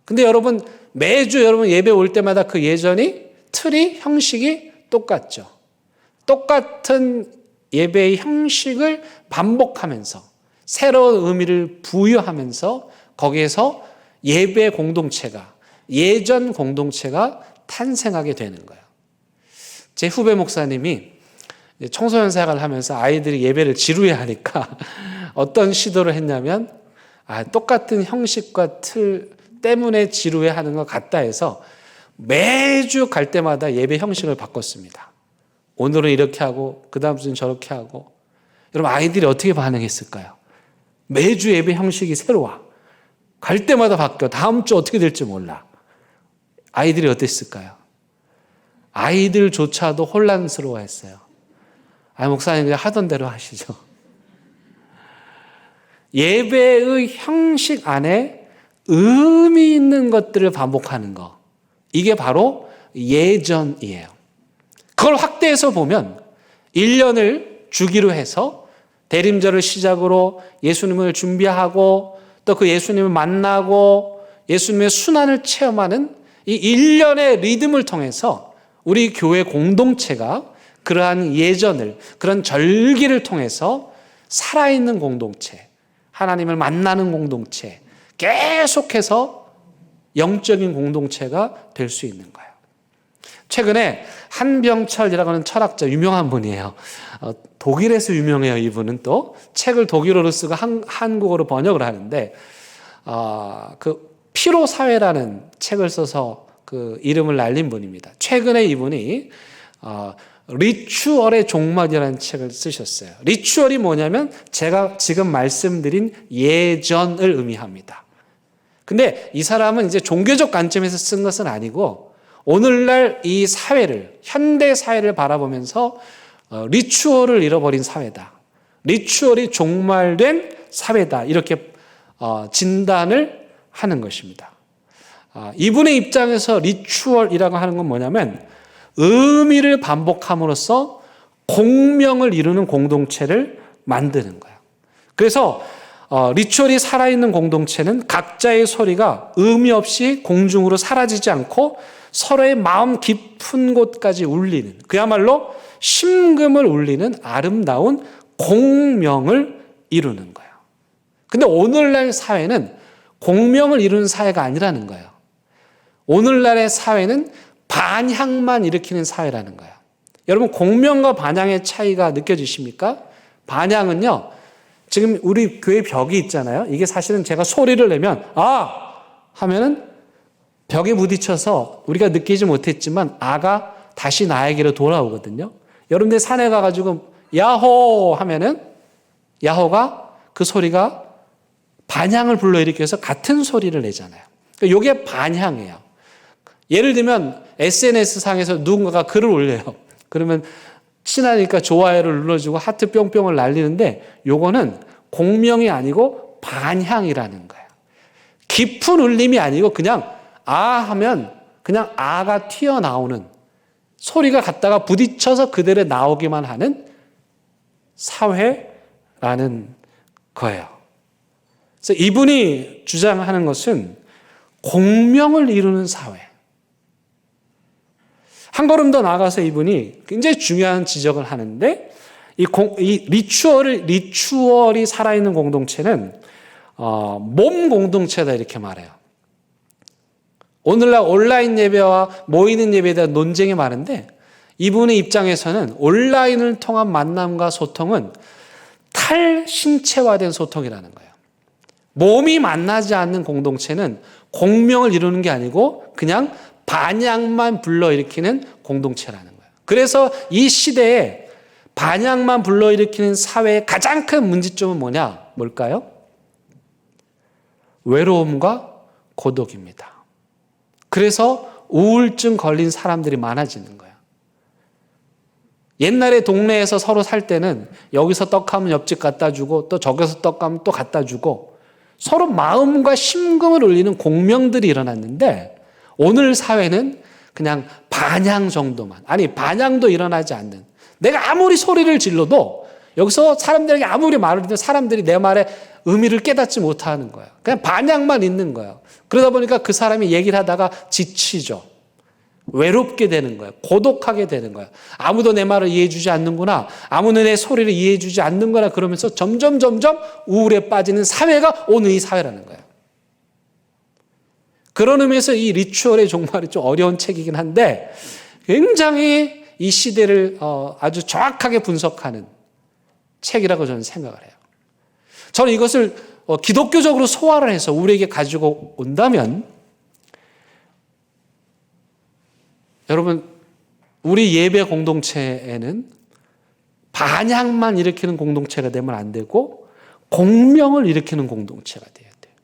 근데 여러분, 매주 여러분 예배 올 때마다 그 예전이, 틀이, 형식이 똑같죠. 똑같은 예배의 형식을 반복하면서 새로운 의미를 부여하면서 거기에서 예배 공동체가, 예전 공동체가 탄생하게 되는 거예요. 제 후배 목사님이 청소년 생활을 하면서 아이들이 예배를 지루해하니까 어떤 시도를 했냐면, 똑같은 형식과 틀 때문에 지루해하는 것 같다 해서 매주 갈 때마다 예배 형식을 바꿨습니다. 오늘은 이렇게 하고 그 다음 주는 저렇게 하고. 여러분, 아이들이 어떻게 반응했을까요? 매주 예배 형식이 새로워. 갈 때마다 바뀌어. 다음 주 어떻게 될지 몰라. 아이들이 어땠을까요? 아이들조차도 혼란스러워했어요. 목사님 그냥 하던 대로 하시죠. 예배의 형식 안에 의미 있는 것들을 반복하는 거, 이게 바로 예전이에요. 그걸 확대해서 보면 1년을 주기로 해서 대림절을 시작으로 예수님을 준비하고 또 그 예수님을 만나고 예수님의 순환을 체험하는 이 1년의 리듬을 통해서 우리 교회 공동체가 그러한 예전을, 그런 절기를 통해서 살아있는 공동체, 하나님을 만나는 공동체, 계속해서 영적인 공동체가 될 수 있는 거예요. 최근에 한병철이라고 하는 철학자, 유명한 분이에요. 독일에서 유명해요. 이분은 또 책을 독일어로 쓰고 한국어로 번역을 하는데, 그 피로사회라는 책을 써서 그 이름을 날린 분입니다. 최근에 이분이 리추얼의 종말이라는 책을 쓰셨어요. 리추얼이 뭐냐면 제가 지금 말씀드린 예전을 의미합니다. 근데 이 사람은 이제 종교적 관점에서 쓴 것은 아니고 오늘날 이 사회를, 현대 사회를 바라보면서 리추얼을 잃어버린 사회다, 리추얼이 종말된 사회다, 이렇게 진단을 하는 것입니다. 이분의 입장에서 리추얼이라고 하는 건 뭐냐면 의미를 반복함으로써 공명을 이루는 공동체를 만드는 거예요. 그래서 리추얼이 살아있는 공동체는 각자의 소리가 의미 없이 공중으로 사라지지 않고 서로의 마음 깊은 곳까지 울리는, 그야말로 심금을 울리는 아름다운 공명을 이루는 거예요. 근데 오늘날 사회는 공명을 이루는 사회가 아니라는 거예요. 오늘날의 사회는 반향만 일으키는 사회라는 거예요. 여러분, 공명과 반향의 차이가 느껴지십니까? 반향은요, 지금 우리 교회 벽이 있잖아요. 이게 사실은 제가 소리를 내면 하면은 벽에 부딪혀서 우리가 느끼지 못했지만 아가 다시 나에게로 돌아오거든요. 여러분들 산에 가가지고 야호 하면은 야호가, 그 소리가 반향을 불러일으켜서 같은 소리를 내잖아요. 이게 반향이에요. 예를 들면 SNS상에서 누군가가 글을 올려요. 그러면 친하니까 좋아요를 눌러주고 하트 뿅뿅을 날리는데 요거는 공명이 아니고 반향이라는 거예요. 깊은 울림이 아니고 그냥 아 하면 그냥 아가 튀어나오는, 소리가 갔다가 부딪혀서 그대로 나오기만 하는 사회라는 거예요. 그래서 이분이 주장하는 것은 공명을 이루는 사회. 한 걸음 더 나아가서 이분이 굉장히 중요한 지적을 하는데, 이 리추얼이 살아있는 공동체는 몸 공동체다 이렇게 말해요. 오늘날 온라인 예배와 모이는 예배에 대한 논쟁이 많은데, 이분의 입장에서는 온라인을 통한 만남과 소통은 탈신체화된 소통이라는 거예요. 몸이 만나지 않는 공동체는 공명을 이루는 게 아니고 그냥 반향만 불러일으키는 공동체라는 거예요. 그래서 이 시대에 반향만 불러일으키는 사회의 가장 큰 문제점은 뭘까요? 외로움과 고독입니다. 그래서 우울증 걸린 사람들이 많아지는 거예요. 옛날에 동네에서 서로 살 때는 여기서 떡하면 옆집 갖다 주고 또 저기서 떡하면 또 갖다 주고 서로 마음과 심금을 울리는 공명들이 일어났는데, 오늘 사회는 그냥 반향 정도만, 아니 반향도 일어나지 않는, 내가 아무리 소리를 질러도 여기서 사람들에게 아무리 말을 해도 사람들이 내 말에 의미를 깨닫지 못하는 거예요. 그냥 반향만 있는 거예요. 그러다 보니까 그 사람이 얘기를 하다가 지치죠. 외롭게 되는 거예요. 고독하게 되는 거예요. 아무도 내 말을 이해해 주지 않는구나, 아무도 내 소리를 이해해 주지 않는구나, 그러면서 점점 우울에 빠지는 사회가 오늘 이 사회라는 거예요. 그런 의미에서 이 리추얼의 종말이 좀 어려운 책이긴 한데, 굉장히 이 시대를 아주 정확하게 분석하는 책이라고 저는 생각을 해요. 저는 이것을 기독교적으로 소화를 해서 우리에게 가지고 온다면, 여러분, 우리 예배 공동체에는 반향만 일으키는 공동체가 되면 안 되고 공명을 일으키는 공동체가 돼야 돼요.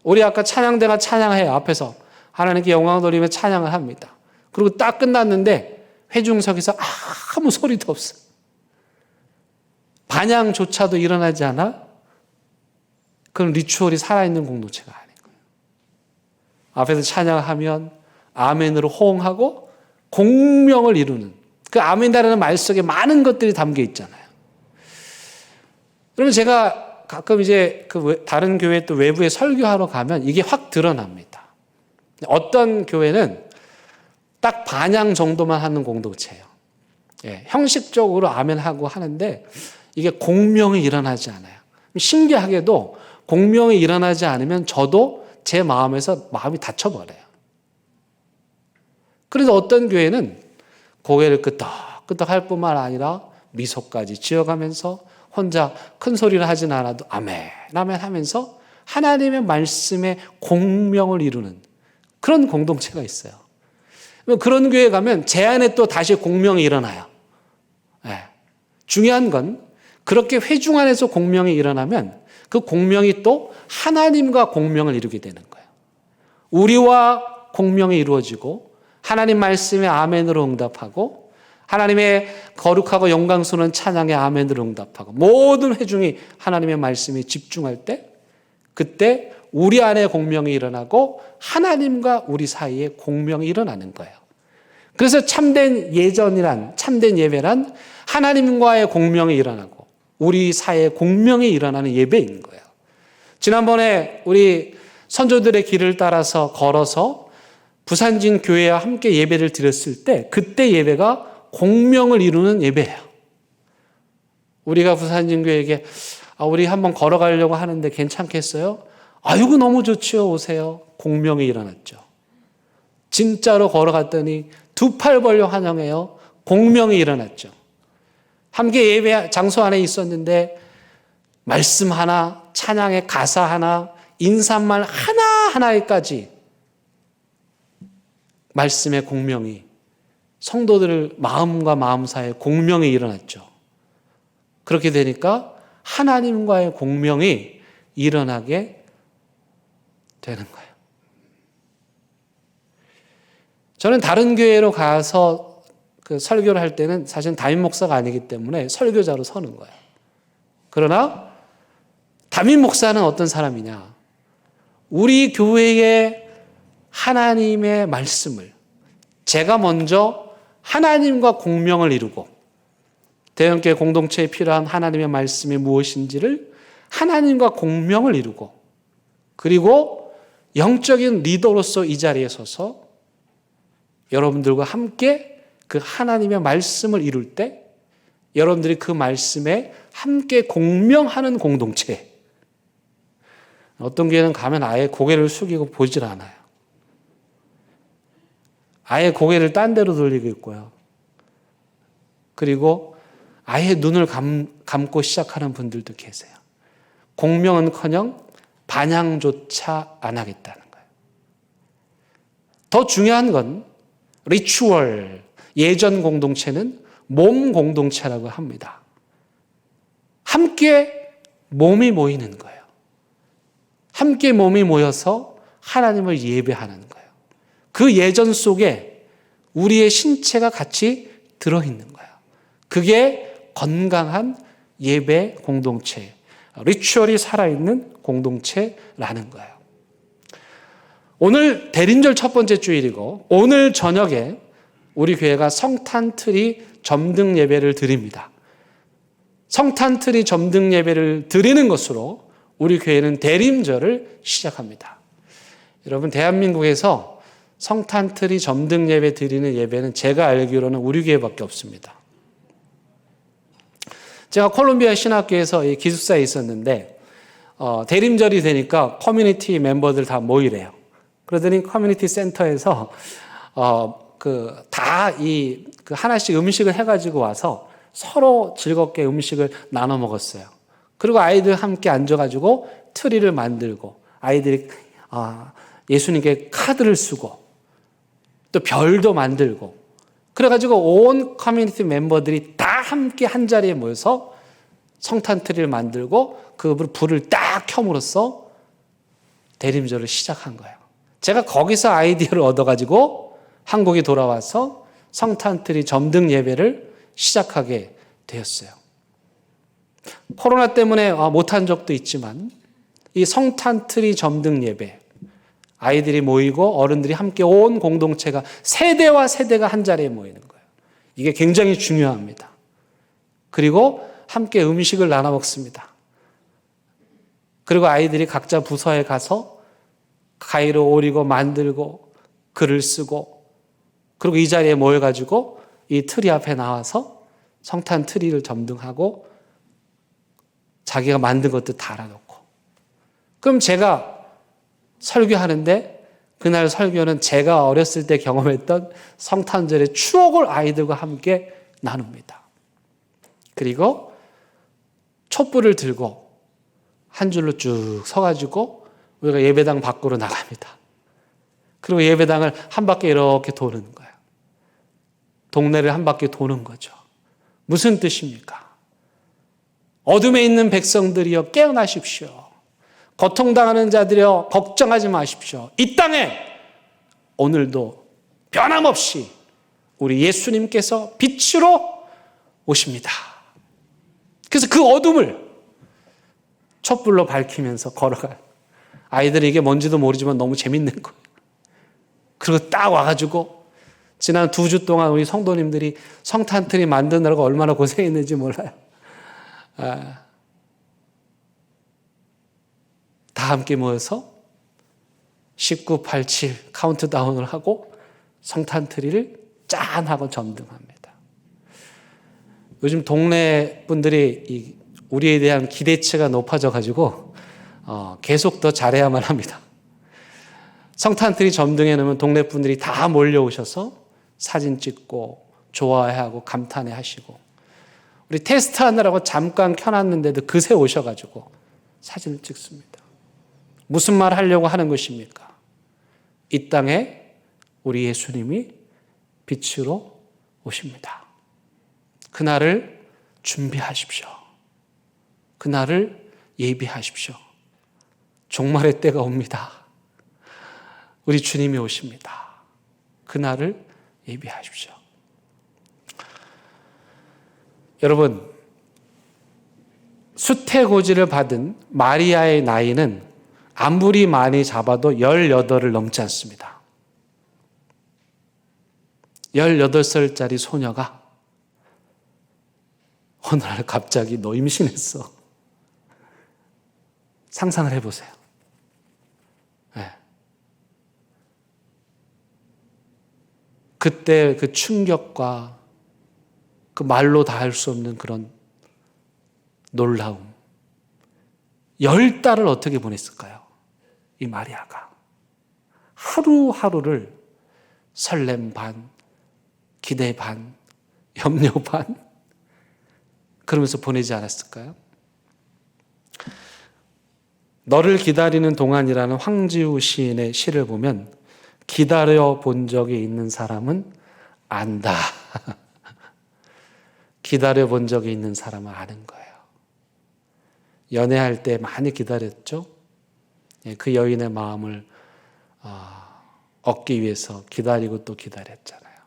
우리 아까 찬양대가 찬양해요. 앞에서 하나님께 영광 돌리며 찬양을 합니다. 그리고 딱 끝났는데 회중석에서 아무 소리도 없어. 반향조차도 일어나지 않아? 그건 리추얼이 살아있는 공동체가 아닌 거예요. 앞에서 찬양을 하면 아멘으로 호응하고 공명을 이루는, 그 아멘이라는 말 속에 많은 것들이 담겨 있잖아요. 그러면 제가 가끔 이제 다른 교회 또 외부에 설교하러 가면 이게 확 드러납니다. 어떤 교회는 딱 반향 정도만 하는 공동체예요. 예, 형식적으로 아멘하고 하는데 이게 공명이 일어나지 않아요. 신기하게도 공명이 일어나지 않으면 저도 제 마음에서 마음이 닫혀버려요. 그래서 어떤 교회는 고개를 끄덕끄덕 할 뿐만 아니라 미소까지 지어가면서 혼자 큰 소리를 하진 않아도 아멘, 아멘 하면서 하나님의 말씀에 공명을 이루는 그런 공동체가 있어요. 그런 교회에 가면 제 안에 또 다시 공명이 일어나요. 네. 중요한 건 그렇게 회중 안에서 공명이 일어나면 그 공명이 또 하나님과 공명을 이루게 되는 거예요. 우리와 공명이 이루어지고 하나님 말씀에 아멘으로 응답하고 하나님의 거룩하고 영광스러운 찬양에 아멘으로 응답하고 모든 회중이 하나님의 말씀에 집중할 때, 그때 우리 안에 공명이 일어나고 하나님과 우리 사이에 공명이 일어나는 거예요. 그래서 참된 예배란 하나님과의 공명이 일어나고 우리 사이에 공명이 일어나는 예배인 거예요. 지난번에 우리 선조들의 길을 따라서 걸어서 부산진 교회와 함께 예배를 드렸을 때 그때 예배가 공명을 이루는 예배예요. 우리가 부산진 교회에게 우리 한번 걸어가려고 하는데 괜찮겠어요? 아이고 너무 좋지요, 오세요. 공명이 일어났죠. 진짜로 걸어갔더니 두 팔 벌려 환영해요. 공명이 일어났죠. 함께 예배 장소 안에 있었는데 말씀 하나, 찬양의 가사 하나, 인사말 하나하나에까지 말씀의 공명이, 성도들 마음과 마음 사이에 공명이 일어났죠. 그렇게 되니까 하나님과의 공명이 일어나게 되는 거예요. 저는 다른 교회로 가서 그 설교를 할 때는 사실 담임 목사가 아니기 때문에 설교자로 서는 거예요. 그러나 담임 목사는 어떤 사람이냐? 우리 교회의 하나님의 말씀을 제가 먼저 하나님과 공명을 이루고 대형교회 공동체에 필요한 하나님의 말씀이 무엇인지를 하나님과 공명을 이루고 그리고 영적인 리더로서 이 자리에 서서 여러분들과 함께 그 하나님의 말씀을 이룰 때 여러분들이 그 말씀에 함께 공명하는 공동체. 어떤 교회는 가면 아예 고개를 숙이고 보질 않아요. 아예 고개를 딴 데로 돌리고 있고요. 그리고 아예 눈을 감고 시작하는 분들도 계세요. 공명은커녕 반향조차 안 하겠다는 거예요. 더 중요한 건 리추얼, 예전 공동체는 몸 공동체라고 합니다. 함께 몸이 모이는 거예요. 함께 몸이 모여서 하나님을 예배하는 거예요. 그 예전 속에 우리의 신체가 같이 들어있는 거예요. 그게 건강한 예배 공동체, 리추얼이 살아있는 공동체라는 거예요. 오늘 대림절 첫 번째 주일이고 오늘 저녁에 우리 교회가 성탄트리 점등 예배를 드립니다. 성탄트리 점등 예배를 드리는 것으로 우리 교회는 대림절을 시작합니다. 여러분, 대한민국에서 성탄트리 점등 예배 드리는 예배는 제가 알기로는 우리 교회밖에 없습니다. 제가 콜롬비아 신학교에서 기숙사에 있었는데 대림절이 되니까 커뮤니티 멤버들 다 모이래요. 그러더니 커뮤니티 센터에서 그 하나씩 음식을 해가지고 와서 서로 즐겁게 음식을 나눠 먹었어요. 그리고 아이들 함께 앉아가지고 트리를 만들고 아이들이 예수님께 카드를 쓰고 또 별도 만들고 그래가지고 온 커뮤니티 멤버들이 다 함께 한 자리에 모여서 성탄 트리를 만들고 그 불을 딱 켬으로써 대림절을 시작한 거예요. 제가 거기서 아이디어를 얻어가지고 한국에 돌아와서 성탄 트리 점등 예배를 시작하게 되었어요. 코로나 때문에 못한 적도 있지만 이 성탄 트리 점등 예배, 아이들이 모이고 어른들이 함께 온 공동체가 세대와 세대가 한 자리에 모이는 거예요. 이게 굉장히 중요합니다. 그리고 함께 음식을 나눠 먹습니다. 그리고 아이들이 각자 부서에 가서 가위로 오리고 만들고 글을 쓰고 그리고 이 자리에 모여가지고 이 트리 앞에 나와서 성탄 트리를 점등하고 자기가 만든 것도 달아놓고 그럼 제가 설교하는데 그날 설교는 제가 어렸을 때 경험했던 성탄절의 추억을 아이들과 함께 나눕니다. 그리고 촛불을 들고 한 줄로 쭉 서가지고 우리가 예배당 밖으로 나갑니다. 그리고 예배당을 한 바퀴 이렇게 도는 거예요. 동네를 한 바퀴 도는 거죠. 무슨 뜻입니까? 어둠에 있는 백성들이여 깨어나십시오. 고통당하는 자들이여 걱정하지 마십시오. 이 땅에 오늘도 변함없이 우리 예수님께서 빛으로 오십니다. 그래서 그 어둠을 촛불로 밝히면서 걸어가요. 아이들이 이게 뭔지도 모르지만 너무 재밌는 거예요. 그리고 딱 와가지고 지난 2주 동안 우리 성도님들이 성탄트리 만드느라고 얼마나 고생했는지 몰라요. 다 함께 모여서 19, 87 카운트다운을 하고 성탄트리를 짠 하고 점등합니다. 요즘 동네 분들이 우리에 대한 기대치가 높아져가지고 계속 더 잘해야만 합니다. 성탄트리 점등해 놓으면 동네 분들이 다 몰려오셔서 사진 찍고 좋아해하고 감탄해 하시고 우리 테스트하느라고 잠깐 켜놨는데도 그새 오셔가지고 사진을 찍습니다. 무슨 말 하려고 하는 것입니까? 이 땅에 우리 예수님이 빛으로 오십니다. 그날을 준비하십시오. 그날을 예비하십시오. 종말의 때가 옵니다. 우리 주님이 오십니다. 그날을 예비하십시오. 여러분, 수태고지를 받은 마리아의 나이는 아무리 많이 잡아도 18을 넘지 않습니다. 18살짜리 소녀가 어느 날 갑자기 너 임신했어. 상상을 해보세요. 네. 그때 그 충격과 그 말로 다 할 수 없는 그런 놀라움. 10달을 어떻게 보냈을까요? 이 마리아가. 하루하루를 설렘 반, 기대 반, 염려 반, 그러면서 보내지 않았을까요? 너를 기다리는 동안이라는 황지우 시인의 시를 보면 기다려 본 적이 있는 사람은 안다. 기다려 본 적이 있는 사람은 아는 거예요. 연애할 때 많이 기다렸죠? 그 여인의 마음을 얻기 위해서 기다리고 또 기다렸잖아요.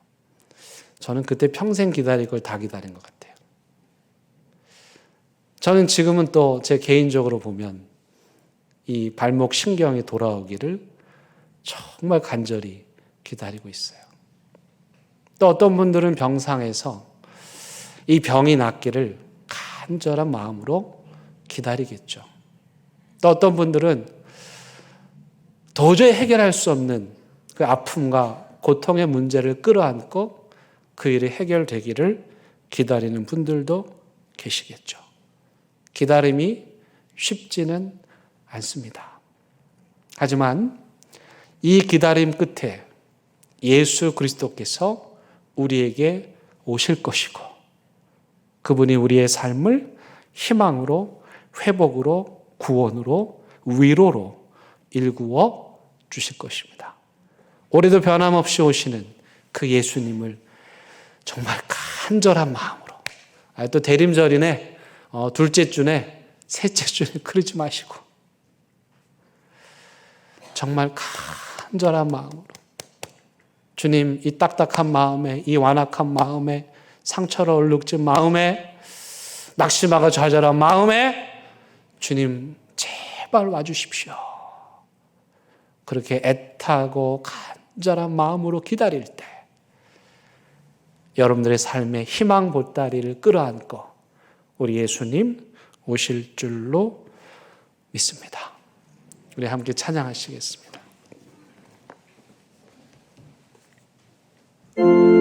저는 그때 평생 기다릴 걸 다 기다린 것 같아요. 저는 지금은 또 제 개인적으로 보면 이 발목 신경이 돌아오기를 정말 간절히 기다리고 있어요. 또 어떤 분들은 병상에서 이 병이 낫기를 간절한 마음으로 기다리겠죠. 또 어떤 분들은 도저히 해결할 수 없는 그 아픔과 고통의 문제를 끌어안고 그 일이 해결되기를 기다리는 분들도 계시겠죠. 기다림이 쉽지는 않습니다. 하지만 이 기다림 끝에 예수 그리스도께서 우리에게 오실 것이고 그분이 우리의 삶을 희망으로, 회복으로, 구원으로, 위로로 일구어 주실 것입니다. 올해도 변함없이 오시는 그 예수님을 정말 간절한 마음으로, 또 대림절이네, 둘째 주네, 셋째 주네 그러지 마시고 정말 간절한 마음으로 주님, 이 딱딱한 마음에, 이 완악한 마음에, 상처를 얼룩진 마음에, 낙심하고 좌절한 마음에 주님 제발 와주십시오. 그렇게 애타고 간절한 마음으로 기다릴 때 여러분들의 삶의 희망 보따리를 끌어안고 우리 예수님 오실 줄로 믿습니다. 우리 함께 찬양하시겠습니다. 주님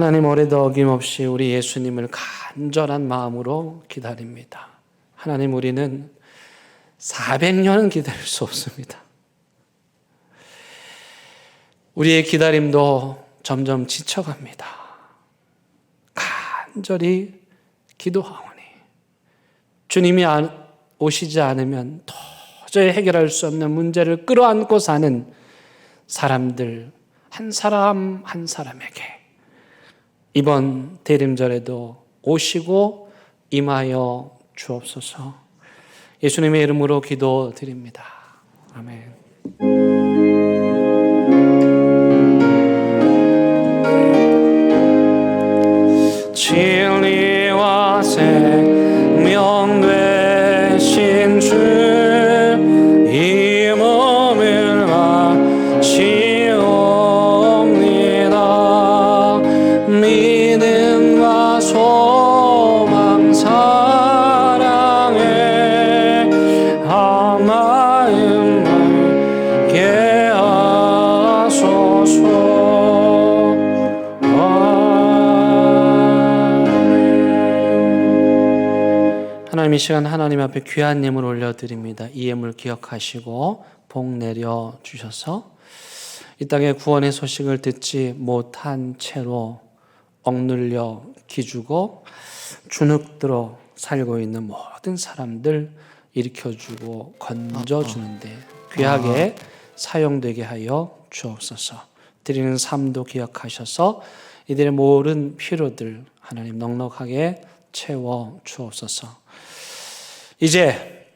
하나님 올해도 어김없이 우리 예수님을 간절한 마음으로 기다립니다. 하나님, 우리는 400년은 기다릴 수 없습니다. 우리의 기다림도 점점 지쳐갑니다. 간절히 기도하오니 주님이 오시지 않으면 도저히 해결할 수 없는 문제를 끌어안고 사는 사람들 한 사람 한 사람에게 이번 대림절에도 오시고 임하여 주옵소서. 예수님의 이름으로 기도드립니다. 아멘. 진리와 생명 되신 주, 이 몸을 바치옵니다. 믿음과 소망 사랑에 한 마음 넓게 하소서. 하나님, 이 시간 하나님 앞에 귀한 예물 올려드립니다. 이 예물 기억하시고 복 내려 주셔서 이 땅의 구원의 소식을 듣지 못한 채로 억눌려 기주고 주눅들어 살고 있는 모든 사람들 일으켜주고 건져주는데 귀하게 사용되게 하여 주옵소서. 드리는 삶도 기억하셔서 이들의 모든 필요들 하나님 넉넉하게 채워 주옵소서. 이제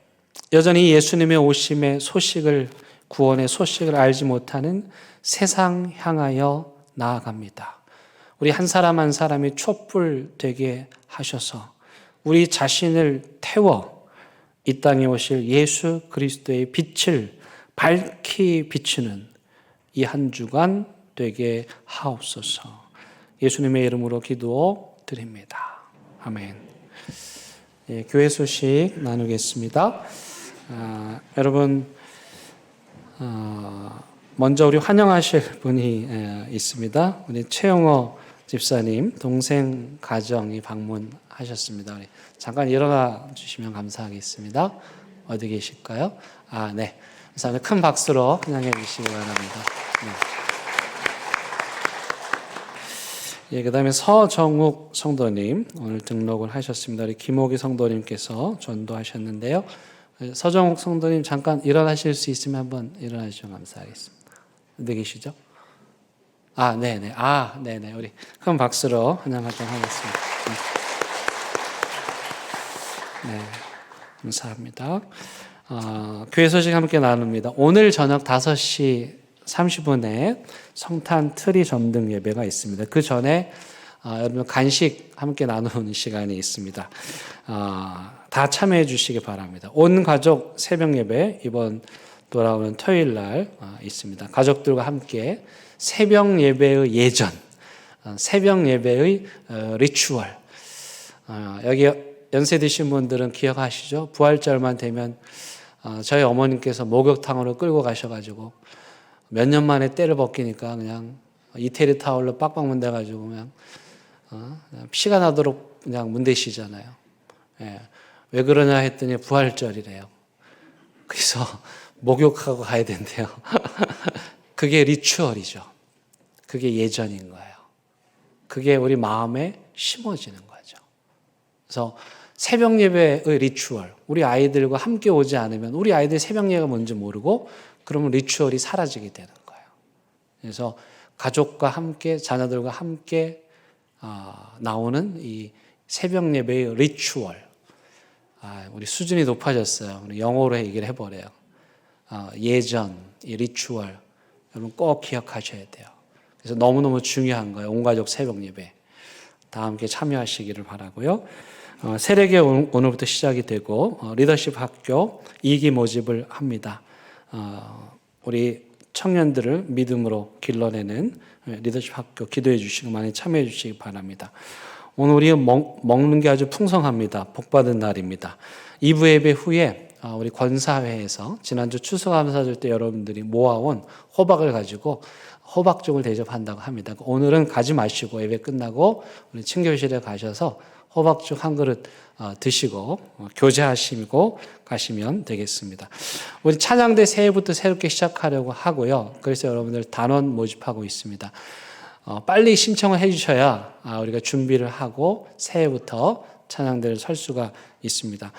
여전히 예수님의 오심의 소식을, 구원의 소식을 알지 못하는 세상 향하여 나아갑니다. 우리 한 사람 한 사람이 촛불 되게 하셔서 우리 자신을 태워 이 땅에 오실 예수 그리스도의 빛을 밝히 비추는 이 한 주간 되게 하옵소서. 예수님의 이름으로 기도드립니다. 아멘. 예, 교회 소식 나누겠습니다. 여러분, 먼저 우리 환영하실 분이 있습니다. 우리 최영호 집사님 동생 가정이 방문하셨습니다. 우리 잠깐 일어나 주시면 감사하겠습니다. 어디 계실까요? 네. 그래서 큰 박수로 환영해 주시기 바랍니다. 네. 예, 그 다음에 서정욱 성도님 오늘 등록을 하셨습니다. 우리 김호기 성도님께서 전도하셨는데요. 서정욱 성도님 잠깐 일어나실 수 있으면 한번 일어나 주시면 감사하겠습니다. 어디 계시죠? 네네. 네네. 우리 큰 박수로 환영하도록 하겠습니다. 네, 감사합니다. 교회 소식 함께 나눕니다. 오늘 저녁 5시 30분에 성탄 트리 점등 예배가 있습니다. 그 전에 여러분 간식 함께 나누는 시간이 있습니다. 다 참여해 주시기 바랍니다. 온 가족 새벽 예배 이번 돌아오는 토요일 날 있습니다. 가족들과 함께 새벽 예배의 예전, 새벽 예배의 리추얼. 여기 연세 드신 분들은 기억하시죠? 부활절만 되면 저희 어머님께서 목욕탕으로 끌고 가셔가지고 몇 년 만에 때를 벗기니까 그냥 이태리 타올로 빡빡 문대가지고 그냥 피가 나도록 그냥 문대시잖아요. 예. 왜 그러냐 했더니 부활절이래요. 그래서 목욕하고 가야 된대요. 그게 리추얼이죠. 그게 예전인 거예요. 그게 우리 마음에 심어지는 거죠. 그래서 새벽 예배의 리추얼, 우리 아이들과 함께 오지 않으면 우리 아이들 새벽 예배가 뭔지 모르고 그러면 리추얼이 사라지게 되는 거예요. 그래서 가족과 함께, 자녀들과 함께 나오는 이 새벽 예배의 리추얼. 우리 수준이 높아졌어요. 우리 영어로 얘기를 해버려요. 예전, 이 리추얼. 여러분 꼭 기억하셔야 돼요. 그래서 너무너무 중요한 거예요. 온 가족 새벽 예배. 다 함께 참여하시기를 바라고요. 세례계 오늘부터 시작이 되고 리더십 학교 2기 모집을 합니다. 우리 청년들을 믿음으로 길러내는 리더십 학교 기도해 주시고 많이 참여해 주시기 바랍니다. 오늘 우리 먹는 게 아주 풍성합니다. 복받은 날입니다. 2부 예배 후에 우리 권사회에서 지난주 추수감사절 때 여러분들이 모아온 호박을 가지고 호박죽을 대접한다고 합니다. 오늘은 가지 마시고 예배 끝나고 우리 친교실에 가셔서 호박죽 한 그릇 드시고 교제하시고 가시면 되겠습니다. 우리 찬양대 새해부터 새롭게 시작하려고 하고요. 그래서 여러분들 단원 모집하고 있습니다. 빨리 신청을 해주셔야 우리가 준비를 하고 새해부터 찬양대를 설 수가 있습니다.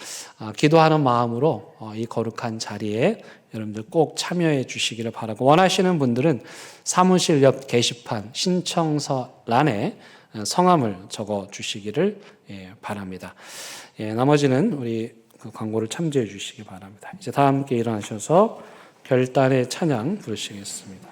기도하는 마음으로 이 거룩한 자리에 여러분들 꼭 참여해 주시기를 바라고, 원하시는 분들은 사무실 옆 게시판 신청서란에 성함을 적어 주시기를 바랍니다. 나머지는 우리 그 광고를 참조해 주시기 바랍니다. 이제 다 함께 일어나셔서 결단의 찬양 부르시겠습니다.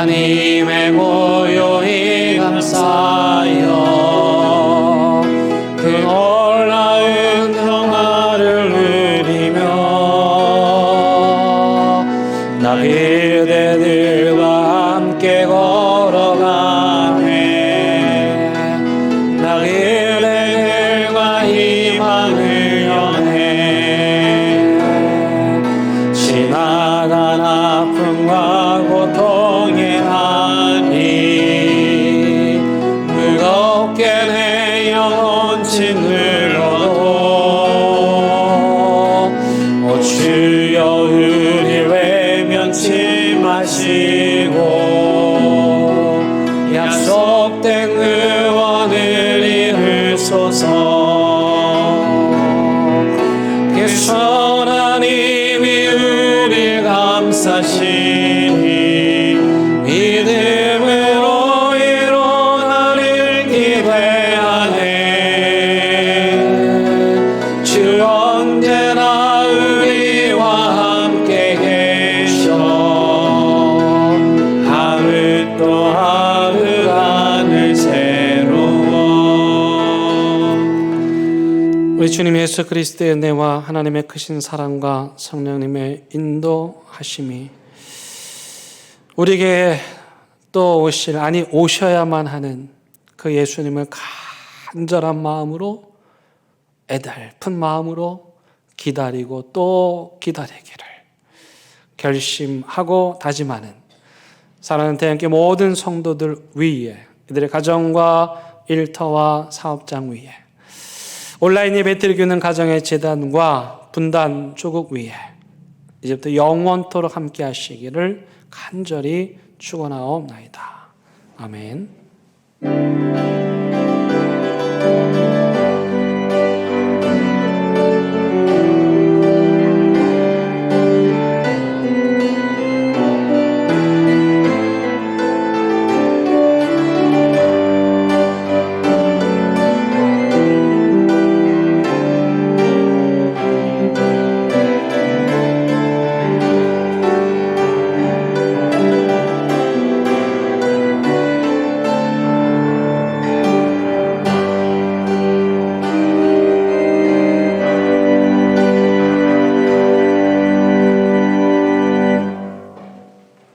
하나님의 고요히 감사하여 그 놀라운 평화를 누리며 나 그대들과 함께 걸어가네. 나 그대들과 희망을 여네. 지나간 아픔과 고통의 하니 무겁게 내 영혼 짓눌러도 오 주여 우리 외면치 마시고 약속된 의원을 이루소서. 그 하나님이 우리 감싸시니 믿음으로 일어나를 기대하네. 주 언제나 우리와 함께 계셔 하루 또 하루가 늘 새로워. 우리 주님 예수 그리스도의 은혜와 하나님의 크신 사랑과 성령님의 인도하심이 우리에게 또 오셔야만 하는 그 예수님을 간절한 마음으로, 애달픈 마음으로 기다리고 또 기다리기를 결심하고 다짐하는 사랑하는 대한교회 모든 성도들 위에, 이들의 가정과 일터와 사업장 위에, 온라인 예배 드리는 가정의 재단과 분단 조국 위에 이제부터 영원토록 함께 하시기를 간절히 축원하옵나이다. 아멘.